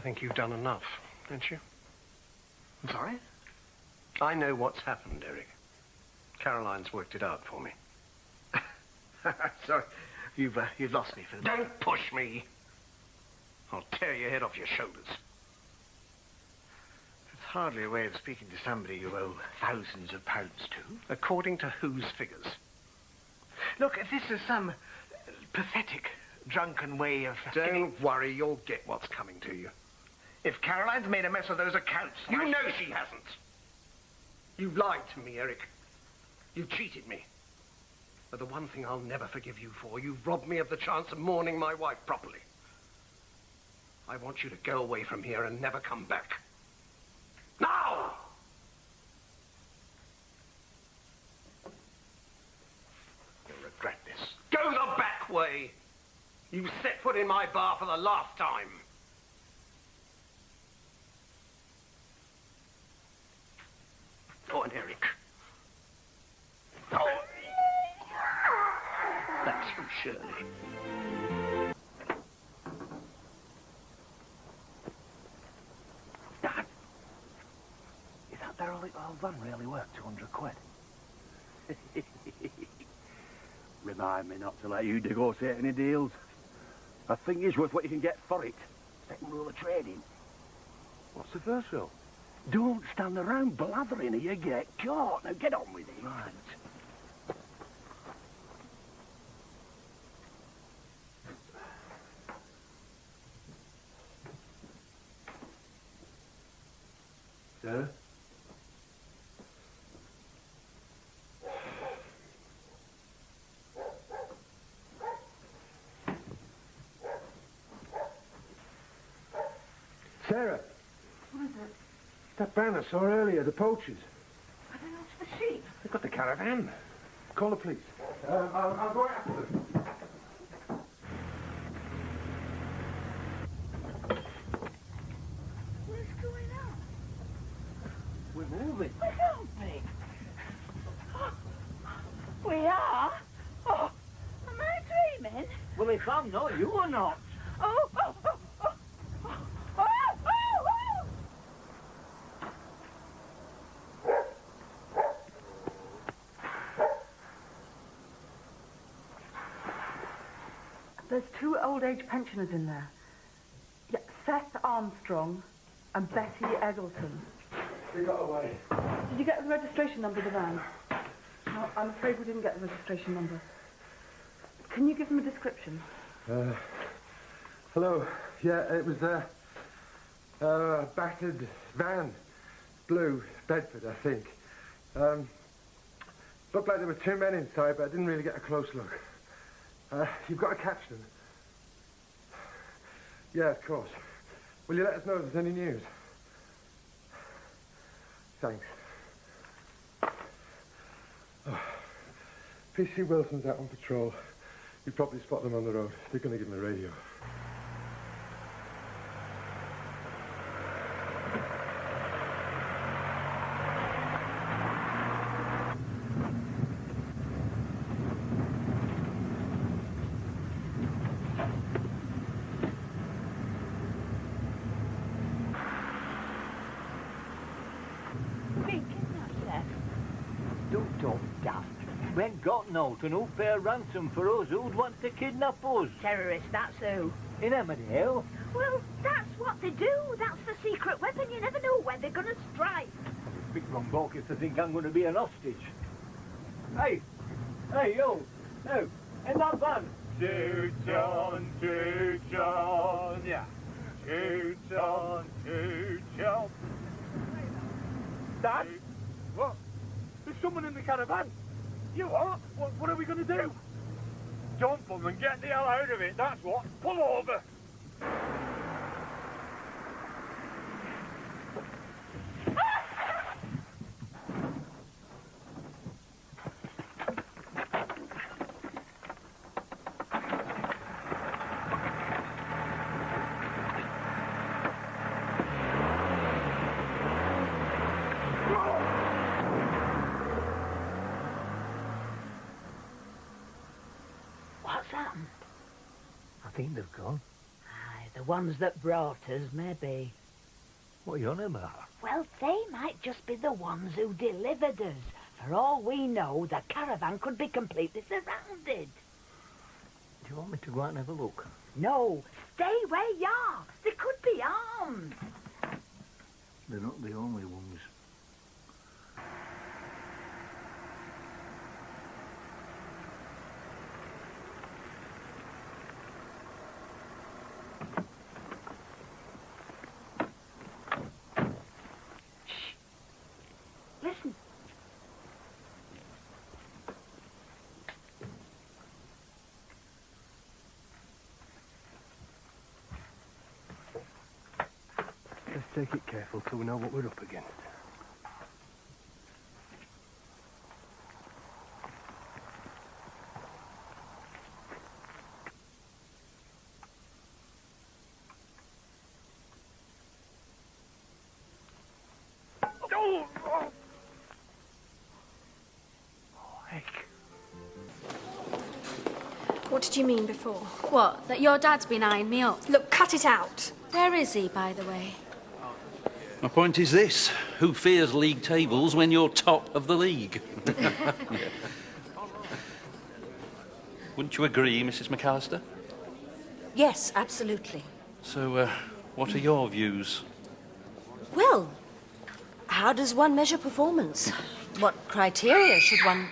think you've done enough, don't you? I'm sorry? I know what's happened, Eric. Caroline's worked it out for me. Sorry. You've lost me for the... Don't push me! I'll tear your head off your shoulders. It's hardly a way of speaking to somebody you owe thousands of pounds to. According to whose figures? Look, if this is some pathetic, drunken way of... Don't worry, you'll get what's coming to you. If Caroline's made a mess of those accounts... You know she hasn't. You've lied to me, Eric. You've cheated me. But the one thing I'll never forgive you for, you've robbed me of the chance of mourning my wife properly. I want you to go away from here and never come back. Now! You'll regret this. Go the back way! You set foot in my bar for the last time. Go on, Eric. Oh. That's from Shirley. Dad, is that derelict old van really worth 200 quid? Remind me not to let you negotiate any deals. I think it's worth what you can get for it. Second rule of trading. What's the first rule? Don't stand around blathering or you get caught. Now get on with it. Right. Sarah? Sarah? What is it? That van I saw earlier, the poachers. I don't know, it's the sheep. They've got the caravan. Call the police. I'll go after them. What's going on? We're moving. We don't be. We are? Oh, am I dreaming? Well, if I'm not, you are not. Oh, oh, oh, oh, oh, oh, oh, oh. There's 2 old age pensioners in there. Yeah, Seth Armstrong and Betty Eggleton. They got away. Did you get the registration number of the van? No, I'm afraid we didn't get the registration number. Can you give them a description? Hello. Yeah, it was a battered van. Blue, Bedford, I think. Looked like there were 2 men inside, but I didn't really get a close look. You've got to catch them. Yeah, of course. Will you let us know if there's any news? Thanks. Oh. PC Wilson's out on patrol. You probably spot them on the road. They're going to give him a radio. We ain't got no to no fair ransom for us who'd want to kidnap us. Terrorists, that's who. In Emmerdale? Well, that's what they do. That's the secret weapon. You never know when they're going to strike. It's big wrong bloke if they think I'm going to be an hostage. Hey, you, in that van. Toot on, yeah. Toot on. Dad? What? There's someone in the caravan. You what? What are we going to do? Jump them and get the hell out of it, that's what. Pull over. What's happened? I think they've gone. Aye, The ones that brought us, maybe. What are you on about? Well, they might just be the ones who delivered us. For all we know, the caravan could be completely surrounded. Do you want me to go out and have a look? No, stay where you are. They could be armed. They're not the only ones. Listen. Let's take it careful till we know what we're up against. What did you mean before? What, that your dad's been eyeing me up? Look, cut it out. Where is he, by the way? My point is this. Who fears league tables when you're top of the league? Wouldn't you agree, Mrs. McAllister? Yes, absolutely. So, what are your views? Well, how does one measure performance? What criteria should one...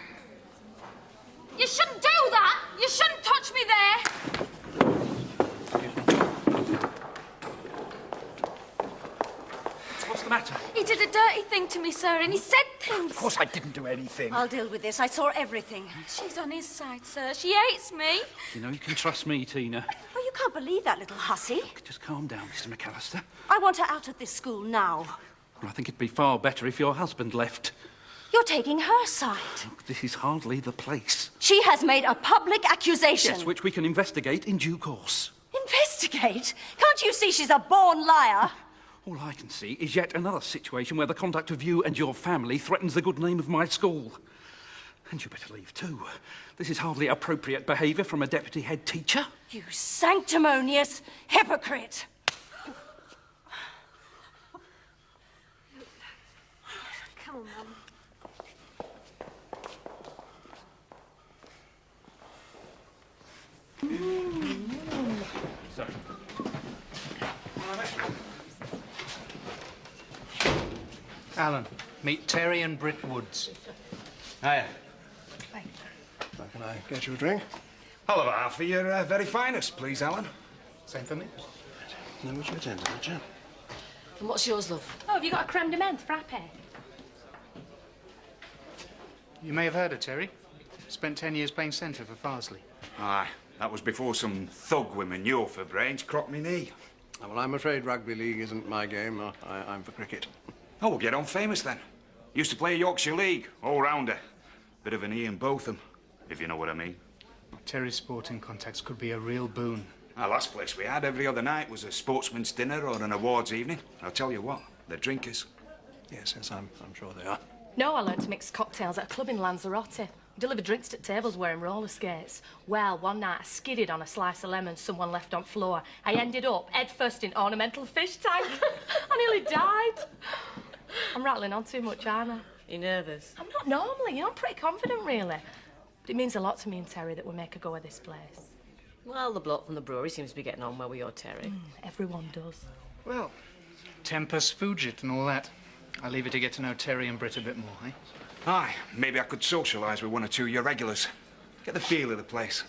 You shouldn't do that! You shouldn't touch me there! What's the matter? He did a dirty thing to me, sir, and he said things. Of course I didn't do anything. I'll deal with this. I saw everything. She's on his side, sir. She hates me. You know, you can trust me, Tina. Oh, you can't believe that little hussy. Just calm down, Mr. McAllister. I want her out of this school now. Well, I think it'd be far better if your husband left. You're taking her side. This is hardly the place. She has made a public accusation. Yes, which we can investigate in due course. Investigate? Can't you see she's a born liar? All I can see is yet another situation where the conduct of you and your family threatens the good name of my school. And you better leave too. This is hardly appropriate behaviour from a deputy head teacher. You sanctimonious hypocrite. Come on, Mum. So. Alan, meet Terry and Britt Woods. Hiya. How can I get you a drink? I'll have a half of your very finest, please, Alan. Same for me. Then what's your attendant, Jim? And what's yours, love? Oh, have you got a creme de menthe frappe? You may have heard of Terry. Spent 10 years playing centre for Farsley. Aye, that was before some thug women you're for brains cropped me knee. Well, I'm afraid rugby league isn't my game. I'm for cricket. Oh, we'll get on famous then. Used to play Yorkshire League, all-rounder. Bit of an Ian Botham, if you know what I mean. Terry's sporting contacts could be a real boon. Our last place we had every other night was a sportsman's dinner or an awards evening. I'll tell you what, they're drinkers. Yes, I'm sure they are. No, I learned to mix cocktails at a club in Lanzarote. Delivered drinks to tables wearing roller skates. Well, one night I skidded on a slice of lemon someone left on floor. I ended up head first in ornamental fish tank. I nearly died. I'm rattling on too much, aren't I? You're nervous? I'm not normally, you know, I'm pretty confident, really. But it means a lot to me and Terry that we make a go of this place. Well, the bloke from the brewery seems to be getting on well with your Terry. Everyone does. Well, tempus fugit and all that. I'll leave it to get to know Terry and Britt a bit more, eh? Aye, maybe I could socialise with one or two of your regulars. Get the feel of the place.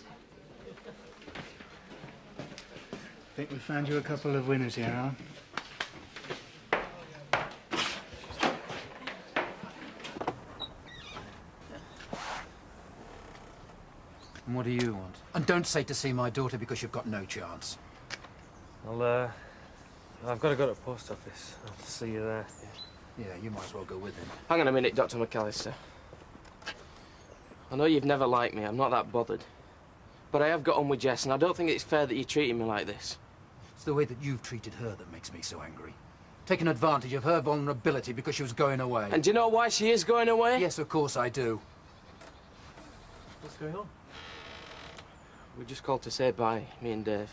I think we found you a couple of winners here, Alan. And what do you want? And don't say to see my daughter because you've got no chance. I've got to go to the post office. I'll see you there. Yeah, you might as well go with him. Hang on a minute, Dr. McAllister. I know you've never liked me. I'm not that bothered. But I have got on with Jess, and I don't think it's fair that you're treating me like this. It's the way that you've treated her that makes me so angry. Taking advantage of her vulnerability because she was going away. And do you know why she is going away? Yes, of course I do. What's going on? We just called to say bye, me and Dave.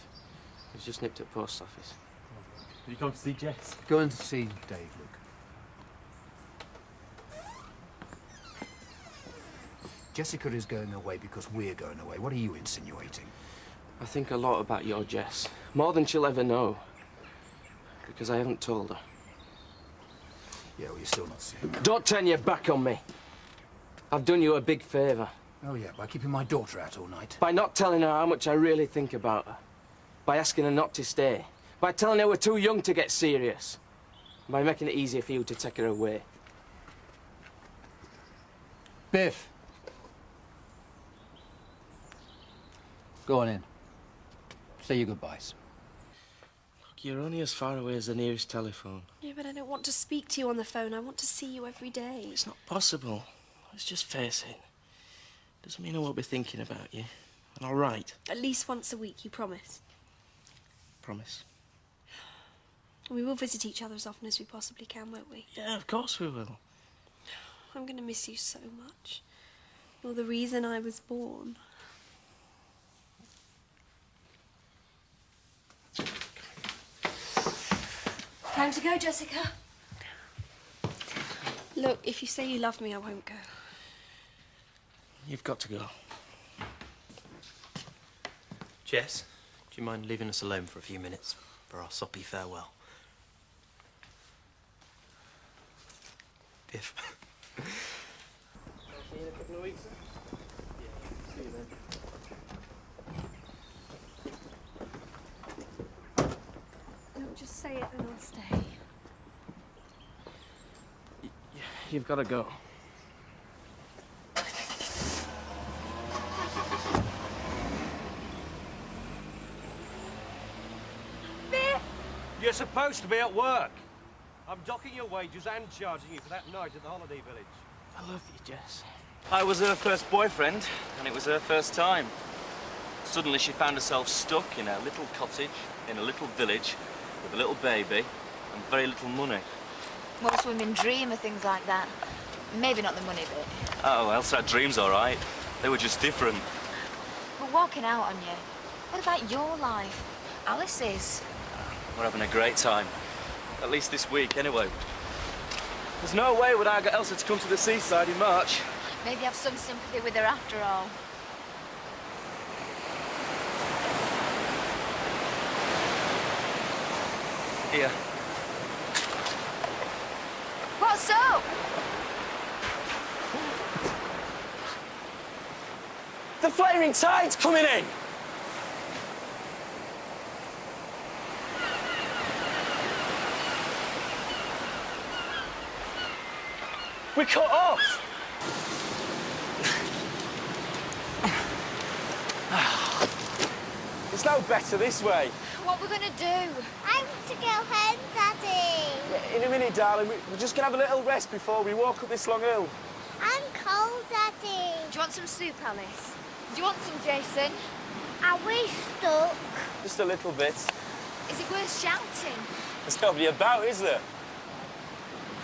He's just nipped at post office. Did you come to see Jess? Go and see Dave, Luke. Jessica is going away because we're going away. What are you insinuating? I think a lot about your Jess. More than she'll ever know. Because I haven't told her. Yeah, well, you're still not seeing her. Don't turn your back on me. I've done you a big favour. Oh, yeah, by keeping my daughter out all night. By not telling her how much I really think about her. By asking her not to stay. By telling her we're too young to get serious. By making it easier for you to take her away. Biff. Go on in. Say your goodbyes. Look, you're only as far away as the nearest telephone. Yeah, but I don't want to speak to you on the phone. I want to see you every day. It's not possible. Let's just face it. Doesn't mean I won't be thinking about you. And I'll write. At least once a week, you promise. Promise. We will visit each other as often as we possibly can, won't we? Yeah, of course we will. I'm going to miss you so much. You're the reason I was born. Time to go, Jessica. Look, if you say you love me, I won't go. You've got to go. Jess, do you mind leaving us alone for a few minutes for our soppy farewell? Biff. I'll see you in a couple of weeks, sir. Yeah, see you then. Don't just say it and I'll stay. You've got to go. You're supposed to be at work. I'm docking your wages and charging you for that night at the holiday village. I love you, Jess. I was her first boyfriend, and it was her first time. Suddenly she found herself stuck in a little cottage, in a little village, with a little baby, and very little money. Most women dream of things like that. Maybe not the money bit. Oh, Elsa had dreams, all right. They were just different. But walking out on you, what about your life? Alice's? We're having a great time. At least this week, anyway. There's no way would I get Elsa to come to the seaside in March. Maybe have some sympathy with her after all. Here. What's up? The flaming tide's coming in! We cut off! It's no better this way. What we're gonna do? I want to go home, Daddy. In a minute, darling. We're just gonna have a little rest before we walk up this long hill. I'm cold, Daddy. Do you want some soup, Alice? Do you want some, Jason? Are we stuck? Just a little bit. Is it worth shouting? There's nobody about, is there?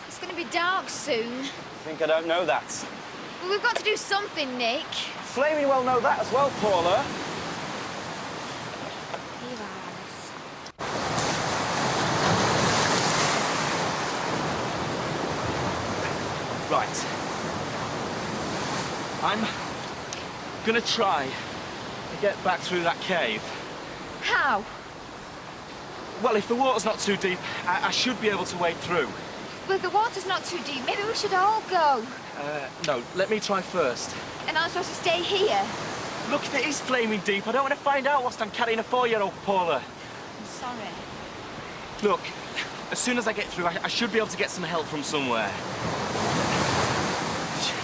It's gonna be dark soon. I think I don't know that. Well, we've got to do something, Nick. Flaming well know that as well, Paula. Here, Alice. Right. I'm gonna try to get back through that cave. How? Well, if the water's not too deep, I should be able to wade through. Well, if the water's not too deep, maybe we should all go. No, let me try first. And I'm supposed to stay here? Look, if it is flaming deep, I don't want to find out whilst I'm carrying a 4-year-old, Paula. I'm sorry. Look, as soon as I get through, I should be able to get some help from somewhere.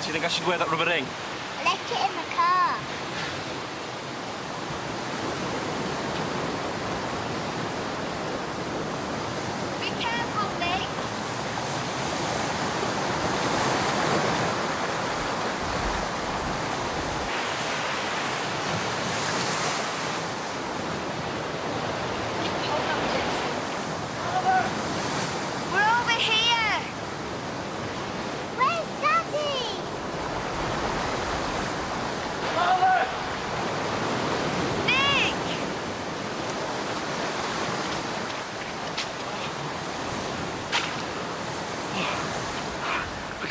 Do you think I should wear that rubber ring? I left it in the car. Be careful, Nick. Hold on, Jason. We're over here. Where's Daddy?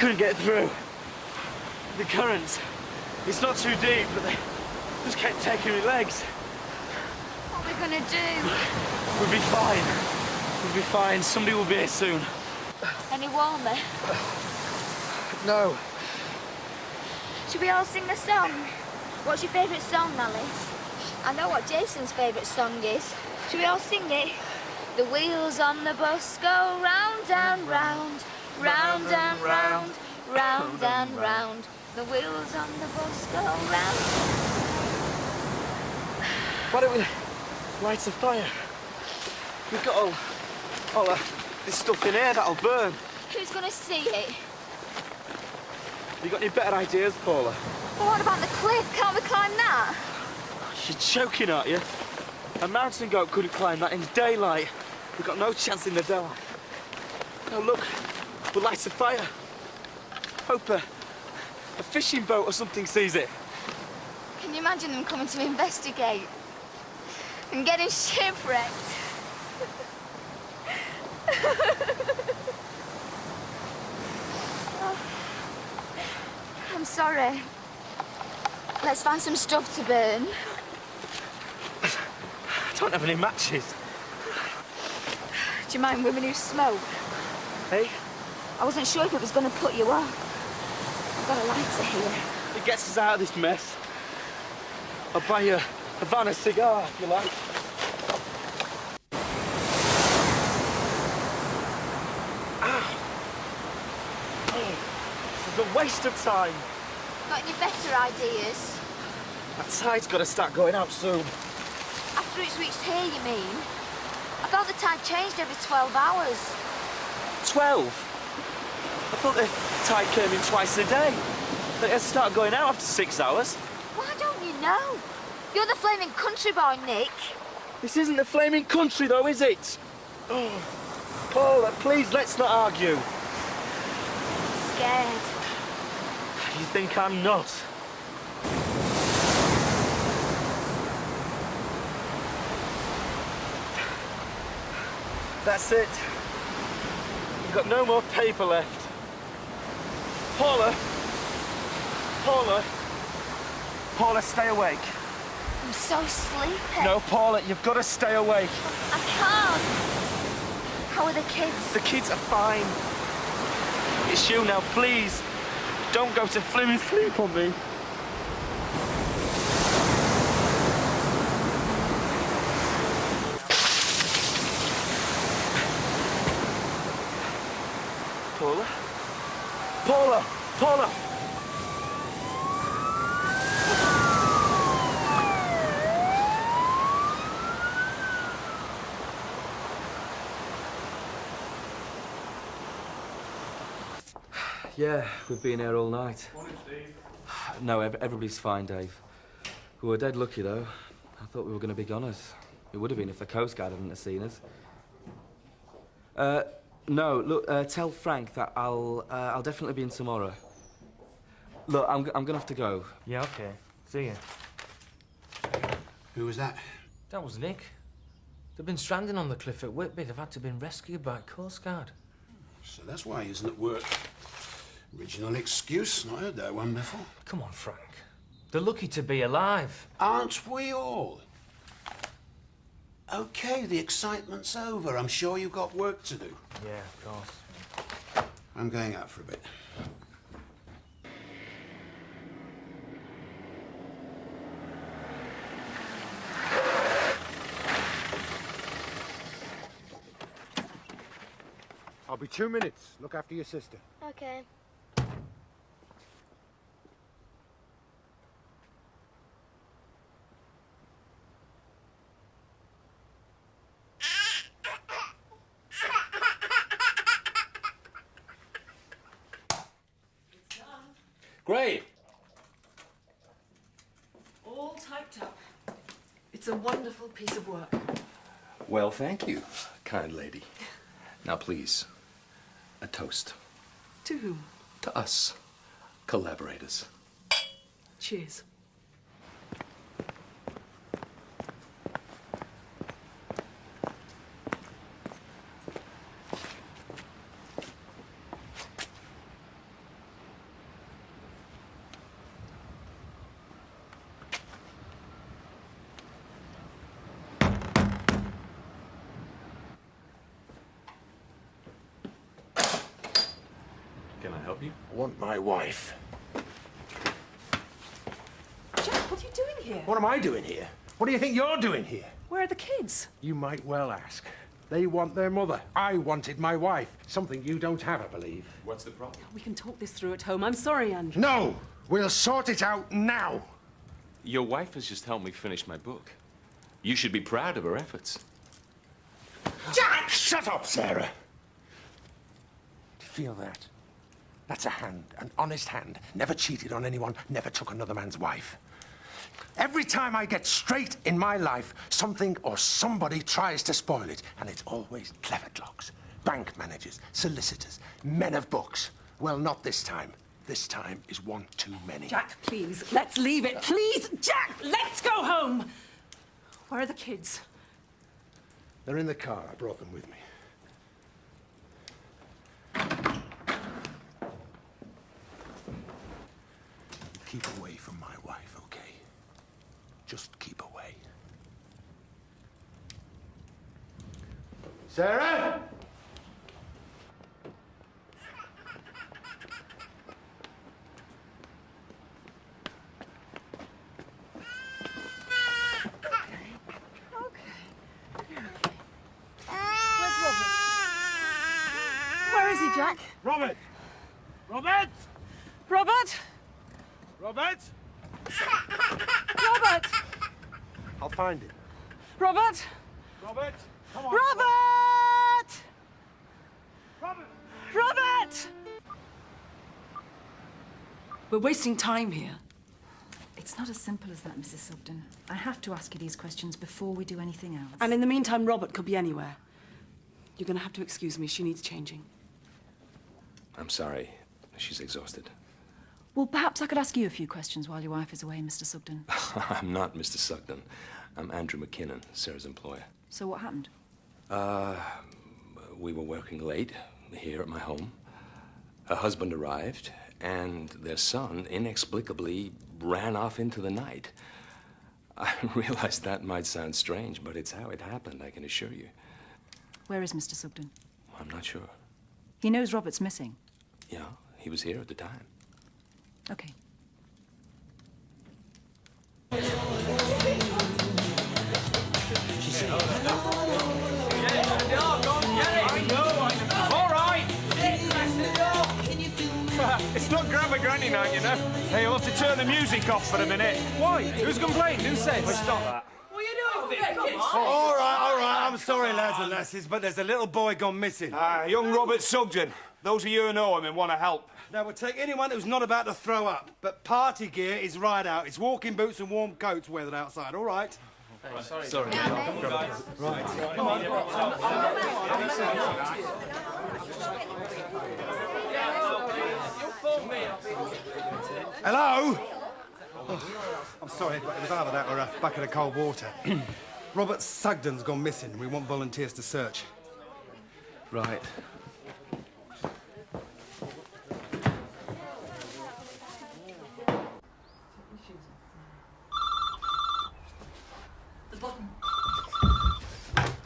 couldn't get through. The currents, it's not too deep, but they just kept taking me legs. What are we gonna do? We'll be fine. We'll be fine. Somebody will be here soon. Any warmer? No. Should we all sing the song? What's your favourite song, Nally? I know what Jason's favourite song is. Should we all sing it? The wheels on the bus go round and round, round and round, round and round. The wheels on the bus go round. Why don't we light a fire? We've got all this stuff in here that'll burn. Who's gonna see it? Have you got any better ideas, Paula? Well, what about the cliff? Can't we climb that? You're joking, aren't you? A mountain goat couldn't climb that in daylight. We've got no chance in the dark. Now look, we'll light a fire. Hope a fishing boat or something sees it. Can you imagine them coming to investigate? And getting shipwrecked? Oh, I'm sorry. Let's find some stuff to burn. I don't have any matches. Do you mind women who smoke? Hey? I wasn't sure if it was going to put you off. I've got a lighter here. It gets us out of this mess. I'll buy you a van of cigar, if you like. Ow. Oh, this is a waste of time. Got any better ideas? That tide's got to start going out soon. After it's reached here, you mean? I thought the tide changed every 12 hours. 12? I thought the tide came in twice a day. But it started going out after 6 hours. Why don't you know? You're the flaming country boy, Nick. This isn't the flaming country, though, is it? Oh, Paula, please, let's not argue. I'm scared. You think I'm not? That's it. You've got no more paper left. Paula! Paula! Paula, stay awake. I'm so sleepy. No, Paula, you've got to stay awake. I can't. How are the kids? The kids are fine. It's you now, please. Don't go to flimmy sleep on me. Paula? Paula! Paula! Yeah, we've been here all night. Morning, Steve. No, everybody's fine, Dave. We were dead lucky, though. I thought we were going to be goners. It would have been if the Coast Guard hadn't have seen us. No, look, tell Frank that I'll definitely be in tomorrow. Look, I'm gonna have to go. Yeah, okay. See you. Who was that? That was Nick. They've been stranded on the cliff at Whitby. They've had to been rescued by Coast Guard. So that's why he isn't at work. Original excuse. Not heard that one before. Come on, Frank. They're lucky to be alive. Aren't we all? OK, the excitement's over. I'm sure you've got work to do. Yeah, of course. I'm going out for a bit. I'll be 2 minutes. Look after your sister. Okay. Great. All typed up. It's a wonderful piece of work. Well, thank you, kind lady. Now, please, a toast. To whom? To us, collaborators. Cheers. Can I help you? I want my wife. Jack, what are you doing here? What am I doing here? What do you think you're doing here? Where are the kids? You might well ask. They want their mother. I wanted my wife. Something you don't have, I believe. What's the problem? We can talk this through at home. I'm sorry, Andrew. No! We'll sort it out now. Your wife has just helped me finish my book. You should be proud of her efforts. Jack! Shut up, Sarah! Feel that? That's a hand, an honest hand. Never cheated on anyone, never took another man's wife. Every time I get straight in my life, something or somebody tries to spoil it. And it's always clever clocks, bank managers, solicitors, men of books. Well, not this time. This time is one too many. Jack, please, let's leave it. Please, Jack, let's go home. Where are the kids? They're in the car. I brought them with me. Keep away from my wife, okay? Just keep away. Sarah? Where is he, Jack? Robert! Robert! Robert? Robert! Robert! I'll find him. Robert! Robert! Come on! Robert! Robert! Robert! We're wasting time here. It's not as simple as that, Mrs. Sugden. I have to ask you these questions before we do anything else. And in the meantime, Robert could be anywhere. You're going to have to excuse me. She needs changing. I'm sorry. She's exhausted. Well, perhaps I could ask you a few questions while your wife is away, Mr. Sugden. I'm not Mr. Sugden. I'm Andrew McKinnon, Sarah's employer. So what happened? We were working late here at my home. Her husband arrived, and their son inexplicably ran off into the night. I realize that might sound strange, but it's how it happened, I can assure you. Where is Mr. Sugden? I'm not sure. He knows Robert's missing. Yeah, he was here at the time. Okay. It's not grandma granny night, you know. Hey, you'll have to turn the music off for a minute. Why? Who's complained? Who says? Well, stop that. What are you doing? Come on. All right. I'm sorry, lads and lasses, but there's a little boy gone missing. Young Robert Sugden. Those of you who know him and want to help. Now, we'll take anyone who's not about to throw up, but party gear is right out. It's walking boots and warm coats weathered outside, all right? Sorry. Right. Come on. Hello? Oh, I'm sorry, but it was either that or back in the cold water. Robert Sugden's gone missing. We want volunteers to search. Right. The button.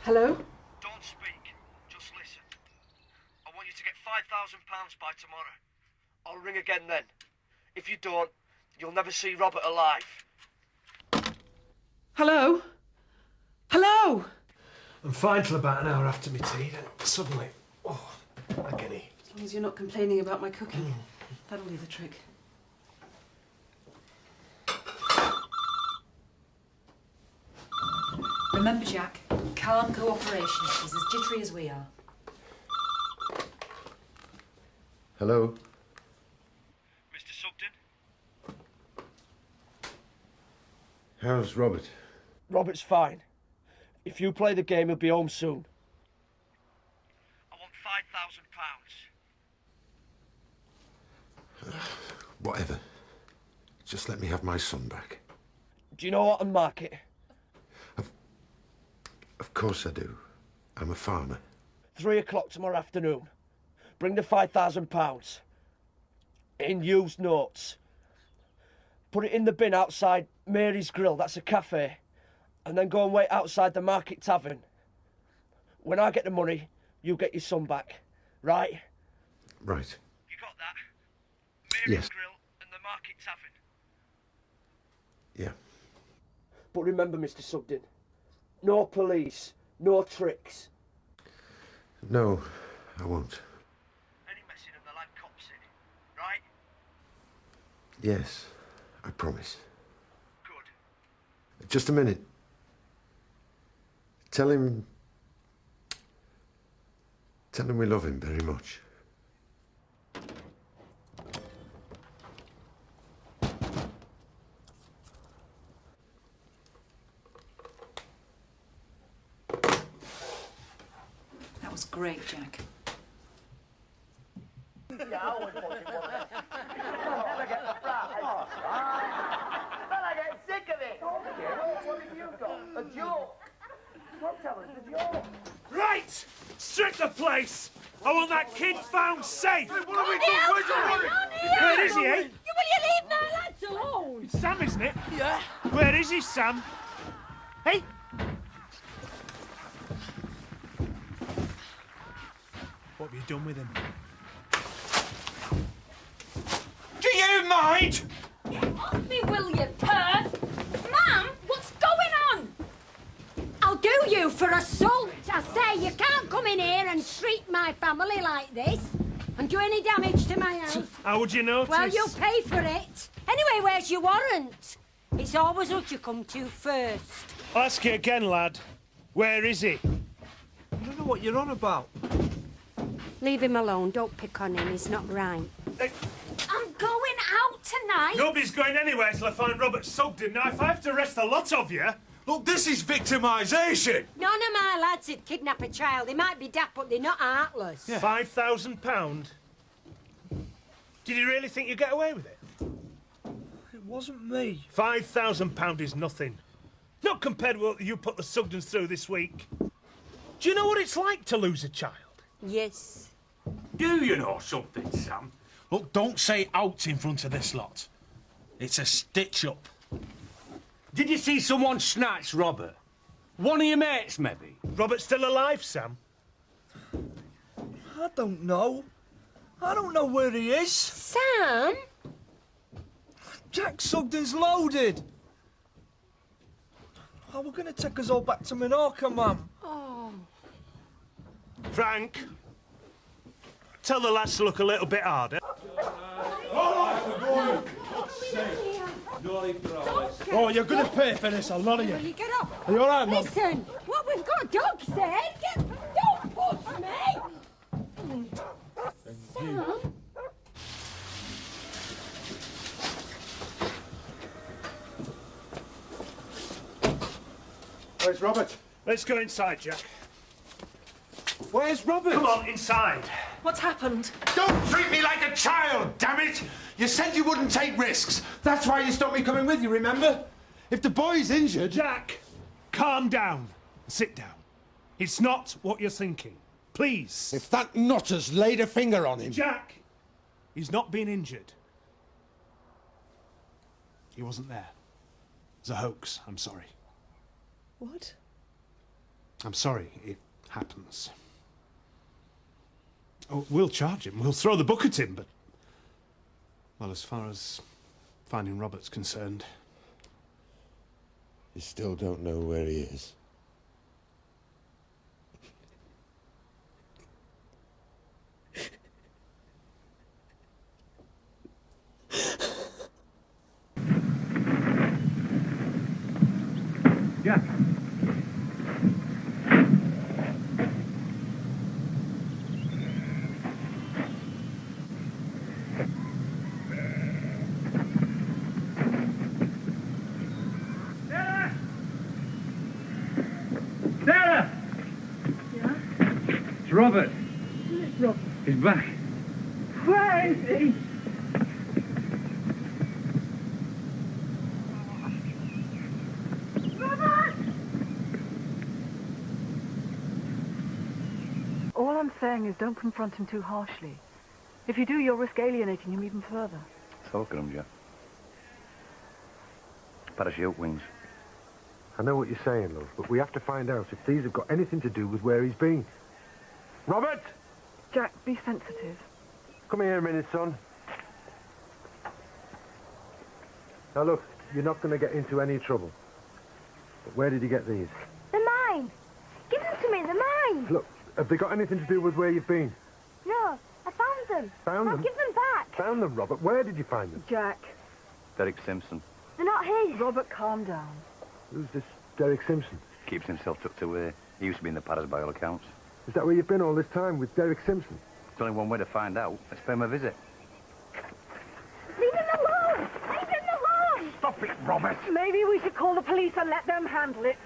Hello? Don't speak. Just listen. I want you to get £5,000 by tomorrow. I'll ring again then. If you don't, you'll never see Robert alive. Hello? Hello? I'm fine till about an hour after my tea, then suddenly, agony. As long as you're not complaining about my cooking, that'll do the trick. Remember, Jack, calm cooperation. She's as jittery as we are. Hello? Mr. Sugden? How's Robert? Robert's fine. If you play the game, he'll be home soon. I want £5,000. Whatever. Just let me have my son back. Do you know Autumn Market? Of course I do. I'm a farmer. 3 o'clock tomorrow afternoon. Bring the £5,000. In used notes. Put it in the bin outside Mary's Grill, that's a cafe. And then go and wait outside the Market Tavern. When I get the money, you get your son back. Right? Right. You got that? Mary's Yes. Grill and the Market Tavern. Yeah. But remember, Mr. Sugden, no police, no tricks. No, I won't. Any messing and the lad cops in, right? Yes, I promise. Good. Just a minute. Tell him we love him very much. That was great, Jack. Yeah, I always wanted one. Never get the prize. Then I get sick of it. What have you got? A joke? Don't tell us the joke. Right! Strip the place! I want that kid found safe! Hey, what have we done? Where is he, eh? Will you leave my lads alone? It's Sam, isn't it? Yeah. Where is he, Sam? Hey! What have you done with him? Do you mind? Get off me, will you, Perth? Ma'am, what's going on? I'll do you for assault. I say, you can't come in here and treat my family like this and do any damage to my house. How would you notice? Well, you'll pay for it. Anyway, where's your warrant? It's always us you come to first. I'll ask you again, lad. Where is he? I don't know what you're on about. Leave him alone. Don't pick on him. He's not right. I'm going out tonight. Nobody's going anywhere till I find Robert Sugden. Now, if I have to arrest the lot of you... Look, this is victimisation. None of my lads would kidnap a child. They might be daft, but they're not heartless. Yeah. £5,000? Did you really think you'd get away with it? It wasn't me. £5,000 is nothing. Not compared with what you put the Sugdens through this week. Do you know what it's like to lose a child? Yes. Do you know something, Sam? Look, don't say out in front of this lot. It's a stitch-up. Did you see someone snatch Robert? One of your mates, maybe? Robert's still alive, Sam? I don't know. I don't know where he is. Sam? Jack Sugden's loaded. Oh, we're going to take us all back to Minorca, Mum. Oh. Frank, tell the lads to look a little bit harder. Oh, you're going to pay for this, a lot of you. Will you get up? Are you all right, Mum? Listen, what we've got, Doug said. Don't push me. Sam? Where's Robert? Let's go inside, Jack. Where's Robert? Come on, inside. What's happened? Don't treat me like a child, damn it! You said you wouldn't take risks. That's why you stopped me coming with you, remember? If the boy's injured... Jack, calm down. Sit down. It's not what you're thinking. Please. If that nutter's laid a finger on him... Jack, he's not been injured. He wasn't there. It's a hoax. I'm sorry. What? I'm sorry. It happens. Oh, we'll charge him. We'll throw the book at him, but... Well, as far as finding Robert's concerned... You still don't know where he is. Jack. Sarah! Yeah? It's Robert. It's Rob. He's back. Where is he? Robert! All I'm saying is don't confront him too harshly. If you do, you'll risk alienating him even further. Look at him, Jack. Parachute wings. I know what you're saying, love, but we have to find out if these have got anything to do with where he's been. Robert! Jack, be sensitive. Come here a minute, son. Now look, you're not going to get into any trouble. But where did you get these? They're mine. Give them to me, they're mine. Look, have they got anything to do with where you've been? No, I found them. Found I'll them? give them back. Found them, Robert. Where did you find them? Jack, Derek Simpson. They're not his. Robert, calm down. Who's this Derek Simpson? Keeps himself tucked away. He used to be in the Padders by all accounts. Is that where you've been all this time, with Derek Simpson? There's only one way to find out. Let's pay him a visit. Leave him alone. Leave him alone. Stop it, Robert. Maybe we should call the police and let them handle it.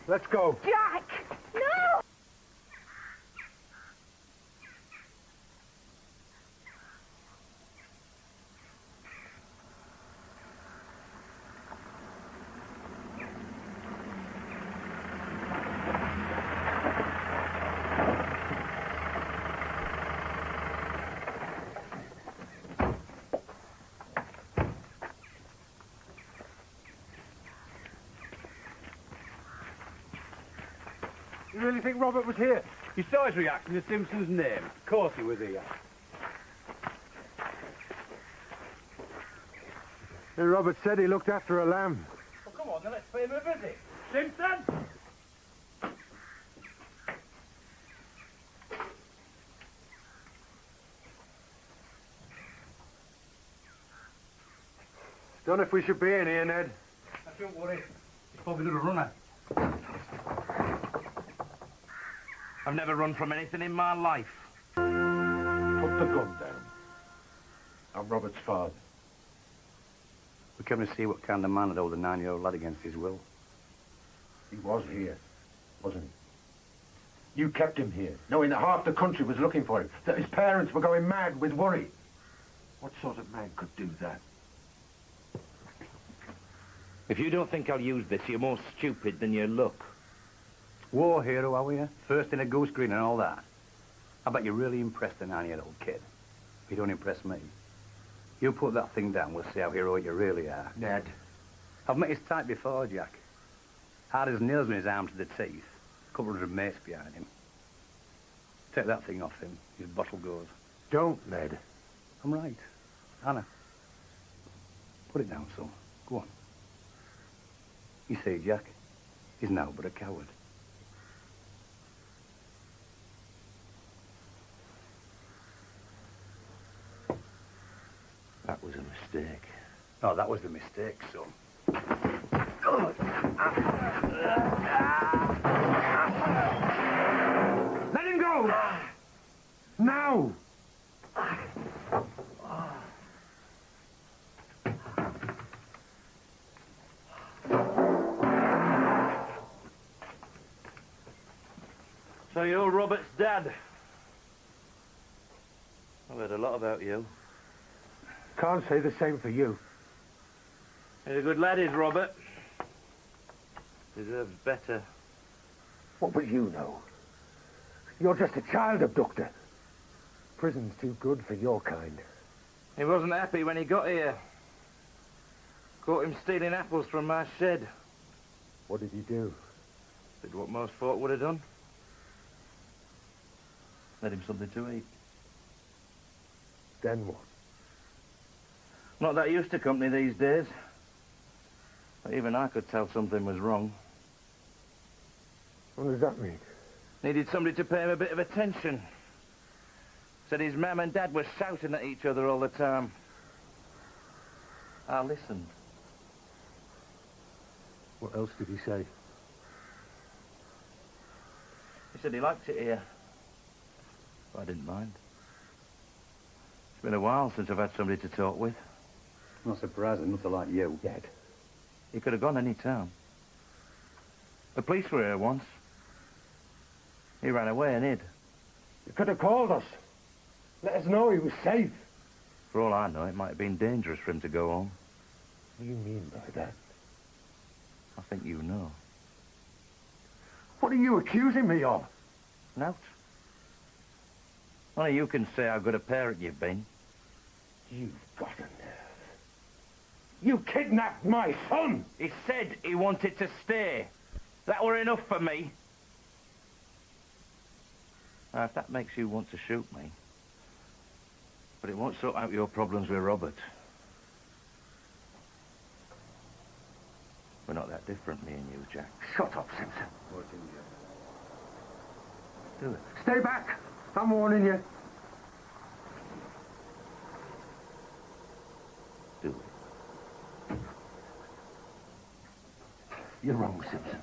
Let's go. Jack! No! You really think Robert was here? You saw his reaction to Simpson's name. Of course he was here. Hey, Robert said he looked after a lamb. Well, come on, then let's pay him a visit. Simpson! Don't know if we should be in here, Ned. Don't worry. He's probably done a runner. I've never run from anything in my life. Put the gun down. I'm Robert's father. We came to see what kind of man had held a 9-year-old lad against his will. He was here, wasn't he? You kept him here, knowing that half the country was looking for him, that his parents were going mad with worry. What sort of man could do that? If you don't think I'll use this, you're more stupid than you look. War hero, are we? First in a goose green and all that. I bet you really impressed a 9-year-old kid. If you don't impress me, you put that thing down, we'll see how heroic you really are. Ned. I've met his type before, Jack. Hard as nails with his arms to the teeth. A couple 100 mates behind him. Take that thing off him, his bottle goes. Don't, Ned. I'm right. Anna. Put it down, son. Go on. You say, Jack, he's now but a coward. That was a mistake. Oh, that was the mistake, son. Let him go! Now! So you're Robert's dad. I've heard a lot about you. Can't say the same for you. He's a good lad, is Robert. Deserves better. What will you know? You're just a child abductor. Prison's too good for your kind. He wasn't happy when he got here. Caught him stealing apples from my shed. What did he do? Did what most folk would have done. Let him something to eat. Then what? Not that used to company these days. But even I could tell something was wrong. What does that mean? Needed somebody to pay him a bit of attention. Said his mum and dad were shouting at each other all the time. I listened. What else did he say? He said he liked it here. But I didn't mind. It's been a while since I've had somebody to talk with. Not surprising, nothing like you. Dad. He could have gone any time. The police were here once. He ran away and hid. You could have called us. Let us know he was safe. For all I know, it might have been dangerous for him to go home. What do you mean by that? I think you know. What are you accusing me of? Nout. Only you can say how good a parent you've been. You've got a nerve. You kidnapped my son! He said he wanted to stay. That were enough for me. Now, if that makes you want to shoot me, But it won't sort out your problems with Robert. We're not that different, me and you, Jack. Shut up, Simpson. What in you? Do it. Stay back. I'm warning you. Do it. You're wrong, Simpson.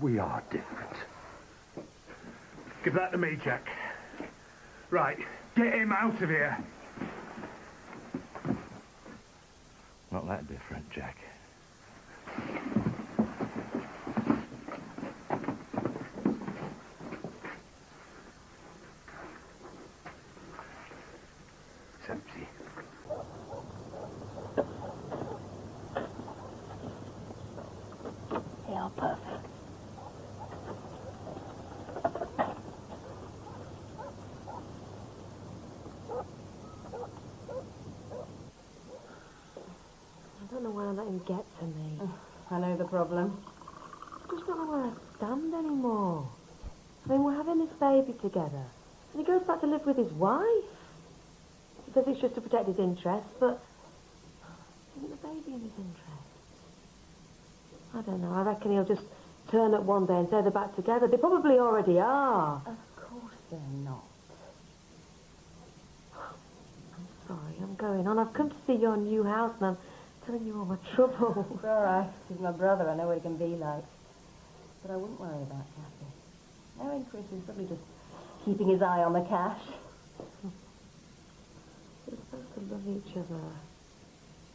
We are different. Give that to me, Jack. Right, get him out of here. Not that different, Jack. Simpsy. They are perfect. I don't know why I let him get to me. I know the problem. I just don't know where I stand anymore. I mean, we're having this baby together. And he goes back to live with his wife. He says it's just to protect his interests, but isn't the baby in his interests? I don't know. I reckon he'll just turn up one day and say they're back together. They probably already are. Of course they're not. I'm sorry, I'm going on. I've come to see your new house and I'm telling you all my trouble. It's all right. He's my brother. I know what he can be like. But I wouldn't worry about Kathy. Knowing Chris is probably just keeping his eye on the cash. We're supposed to love each other.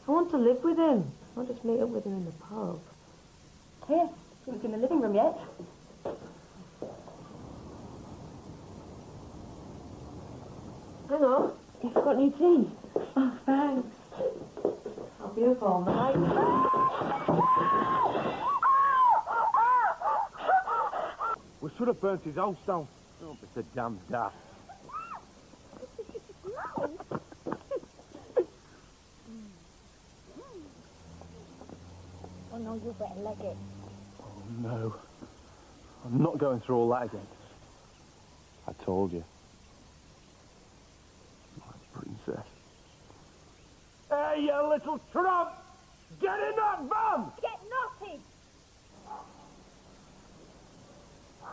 I want to live with him. I want to just meet up with him in the pub. Here, haven't in the living room yet. Hang on, you've got new tea. Oh, thanks. I'll be up all night. We should have burnt his house down. Don't be so damn daft. Oh no, you better leg it. Oh, no. I'm not going through all that again. I told you. My princess. Hey, you little trump! Get in that van! Get naughty!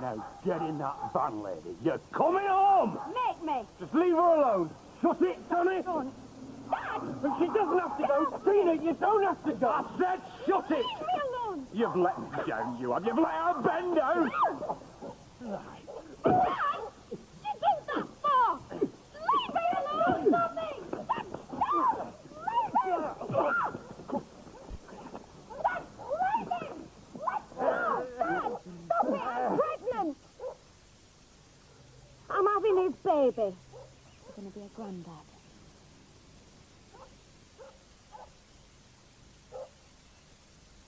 Now, get in that van, lady. You're coming home! Make me! Just leave her alone. Shut it, Sonny! Son. Dad! But she doesn't have to go. Tina, you don't have to go. I said shut it! Leave me alone! You've let me down, you have. You've let her bend down! Dad! She did that for! Leave me alone, Mommy! Dad, no! Leave me! Dad, leave me! Let go! Dad, stop it! I'm pregnant! I'm having his baby. I'm going to be a granddad.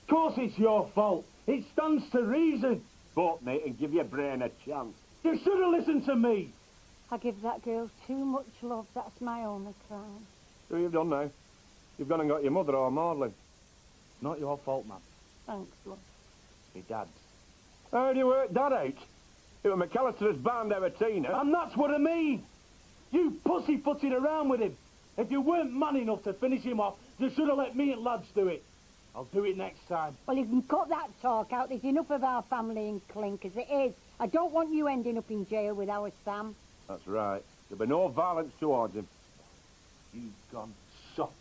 Of course it's your fault. It stands to reason. But, mate, and give your brain a chance. You should have listened to me. I give that girl too much love. That's my only crime. So you've done now. You've gone and got your mother all maudlin. Not your fault, man. Thanks, love. Me dad's. How do you work that out? It was McAllister's band ever Tina. And that's what I mean. You pussyfooted around with him. If you weren't man enough to finish him off, you should have let me and lads do it. I'll do it next time. Well, you can cut that talk out. There's enough of our family in Clink as it is. I don't want you ending up in jail with our Sam. That's right. There'll be no violence towards him. You've gone soft.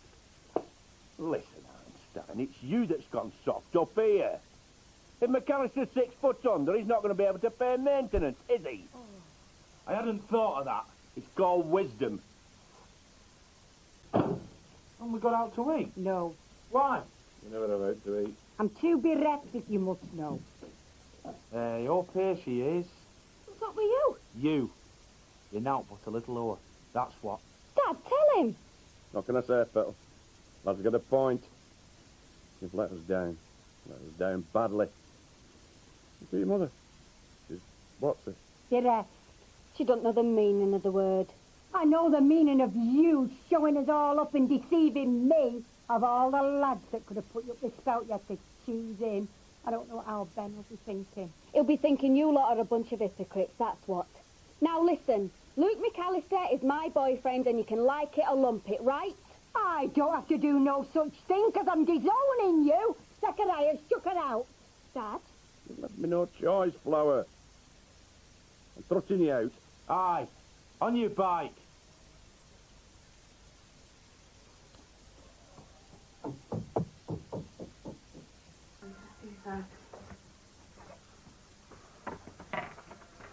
Listen, Einstein, it's you that's gone soft up here. If McAllister's 6 foot under, he's not going to be able to pay maintenance, is he? Oh. I hadn't thought of that. It's called wisdom. And we got out to eat? No. Why? You never have out to eat. I'm too bereft, if you must know. Hey, up here she is. What's up with you? You. You're not but a little whore. That's what. Dad, tell him. What can I say, Petal? Lad's got a point. You've let us down. Let us down badly. Look at your mother. She's... what's it? Bereft. She don't know the meaning of the word. I know the meaning of you showing us all up and deceiving me. Of all the lads that could have put you up the spout you had to choose in. I don't know how Ben will be thinking. He'll be thinking you lot are a bunch of hypocrites, that's what. Now listen, Luke McAllister is my boyfriend and you can like it or lump it, right? I don't have to do no such thing because I'm disowning you. Zachariah, shook her out. Dad? You left me no choice, Flower. I'm thrusting you out. Aye, on your bike.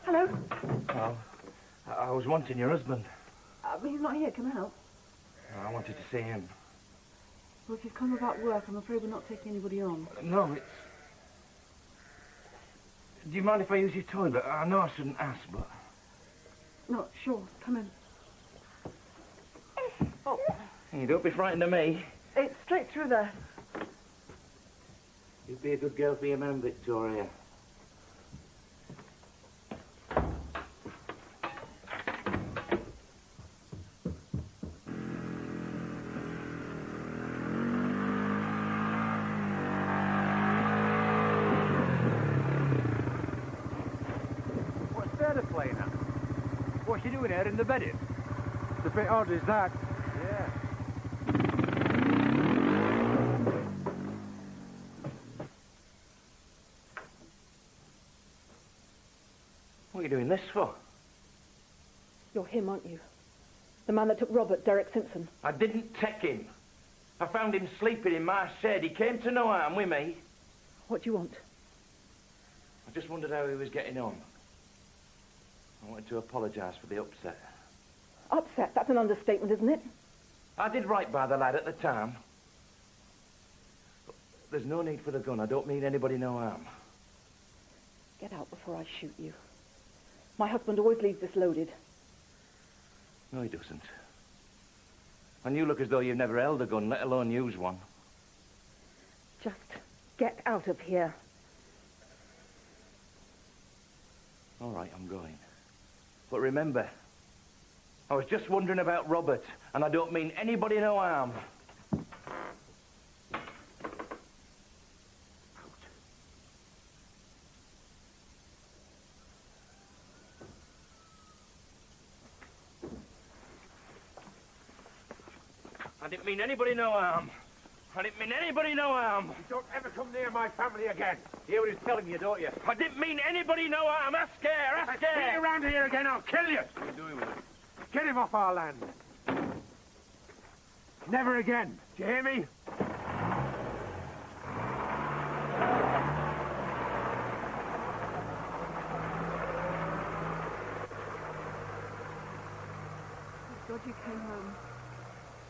Hello? Oh, I was wanting your husband. He's not here. Can I help? I wanted to see him. Well, if you've come about work, I'm afraid we're not taking anybody on. No, it's... Do you mind if I use your toilet? I know I shouldn't ask, but... No, sure. Come in. Oh, You don't be frightened of me. it's straight through there. You'd be a good girl for your man, Victoria. What's there to play now? What's she doing here in the bedding? It's a bit odd, is that? Yeah. What are you doing this for? You're him, aren't you? The man that took Robert, Derek Simpson. I didn't take him. I found him sleeping in my shed. He came to no harm with me. What do you want? I just wondered how he was getting on. I wanted to apologise for the upset. Upset? That's an understatement, isn't it? I did right by the lad at the time. But there's no need for the gun. I don't mean anybody no harm. Get out before I shoot you. My husband always leaves this loaded. No, he doesn't. And you look as though you've never held a gun, let alone used one. Just get out of here. All right, I'm going. But remember, I was just wondering about Robert, and I don't mean anybody no harm. I didn't mean anybody no harm. I didn't mean anybody no harm. You don't ever come near my family again. You hear what he's telling you, don't you? I didn't mean anybody no harm. Ask her, ask If you her. get around here again, I'll kill you. What are you doing with him? Get him off our land. Never again. Do you hear me? God, you came home.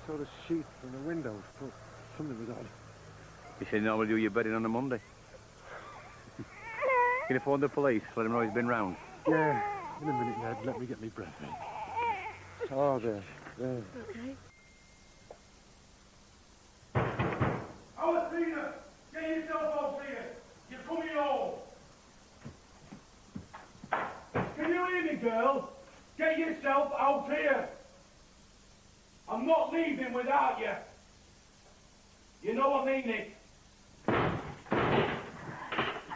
Saw the sheet from the windows. Thought something was odd. You said you normally do your bedding on a Monday. Can you phone the police? Let them know he's been round. Yeah. In a minute, Ned. Let me get me breath in. Oh, there. There. Okay. Alcina! Get yourself out here! You're coming home! Can you hear me, girl? Get yourself out here! I'm not leaving without you! You know I mean it!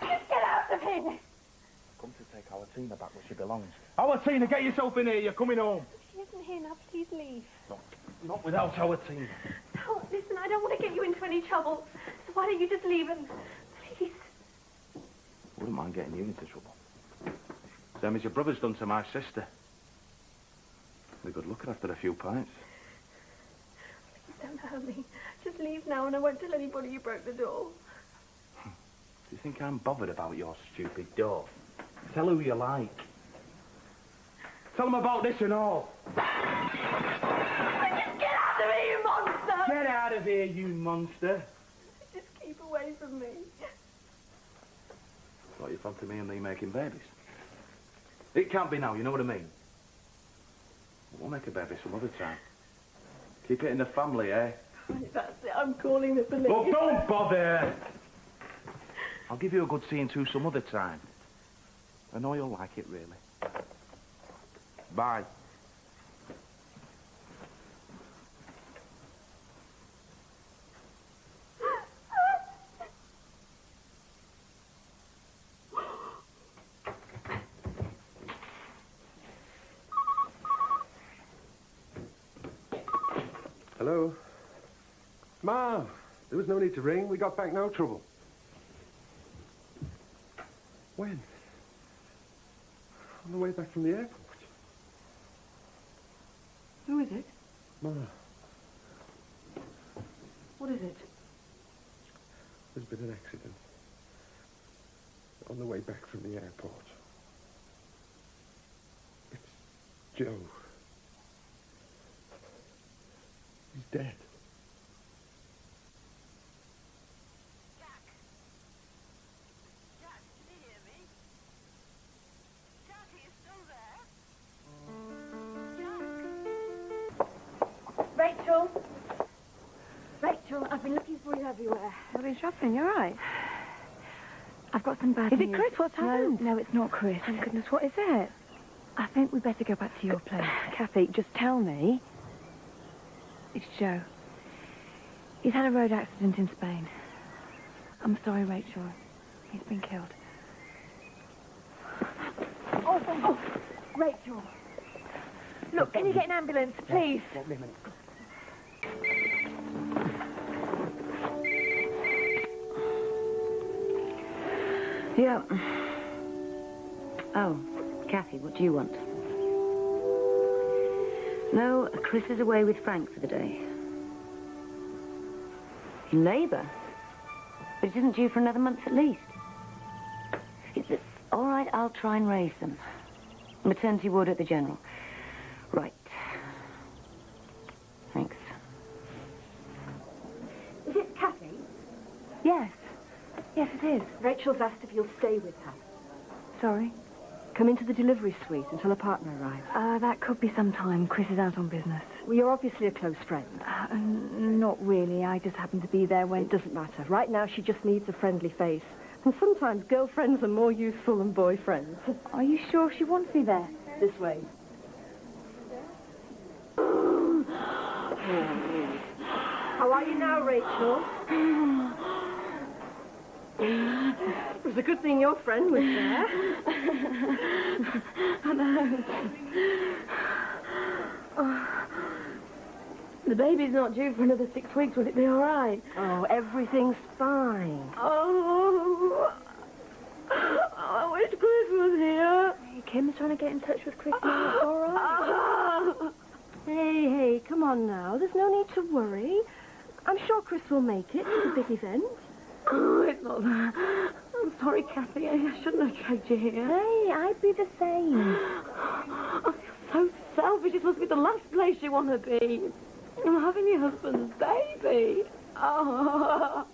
Just get out of here! Come to take Alcina back where she belongs. Alcina, get yourself in here! You're coming home! She isn't here now. Please leave. Not without Alcina. No, listen, I don't want to get you into any trouble. So why don't you just leave and... Please. Wouldn't mind getting you into trouble. Same as your brother's done to my sister. They're good looking after a few pints. Please don't hurt me. Just leave now and I won't tell anybody you broke the door. Do you think I'm bothered about your stupid door? Tell who you like. Tell them about this and all. Just get out of here, you monster! Get out of here, you monster. Just keep away from me. Thought you fancy me and me making babies. It can't be now, you know what I mean? We'll make a baby some other time. Keep it in the family, eh? Right, that's it. I'm calling the police. Well, don't bother! I'll give you a good seeing to some other time. I know you'll like it, really. Bye. Hello? Ma, there was no need to ring. We got back no trouble. When? On the way back from the airport. Who is it? Ma, What is it? there's been an accident. On the way back from the airport. It's Joe. He's dead. Rachel? Rachel, I've been looking for you everywhere. I've been shopping, you're right. I've got some bad Is news. it Chris? What's happened? No, it's not Chris. Thank goodness, what is it? I think we better go back to your place. Kathy, just tell me. It's Joe. He's had a road accident in Spain. I'm sorry, Rachel. He's been killed. Oh, Rachel. Look, can you get an ambulance, please? Wait a minute. Yeah. Oh, Kathy, what do you want? No, Chris is away with Frank for the day. In labour? But it isn't due for another month at least. All right, I'll try and raise them. Maternity ward at the General. Right. Thanks. Is it Kathy? Yes. Yes, it is. Rachel's asked if you'll stay with her. Sorry? Come into the delivery suite until a partner arrives. That could be some time. Chris is out on business. Well, you're obviously a close friend. Not really. I just happened to be there when... It doesn't matter. Right now, she just needs a friendly face. And sometimes girlfriends are more useful than boyfriends. Are you sure she wants me there? This way. How are you now, Rachel? It was a good thing your friend was there. I know. The baby's not due for another 6 weeks. Will it be all right? Oh, everything's fine. Oh, I wish Chris was here. Hey, Kim's trying to get in touch with Chris now. It's all right. Hey, come on now. There's no need to worry. I'm sure Chris will make it. It's a big event. Oh, it's not that. I'm sorry, Kathy. I shouldn't have dragged you here. Hey, I'd be the same. I feel so selfish. It must be the last place you want to be. I'm having your husband's baby. Oh.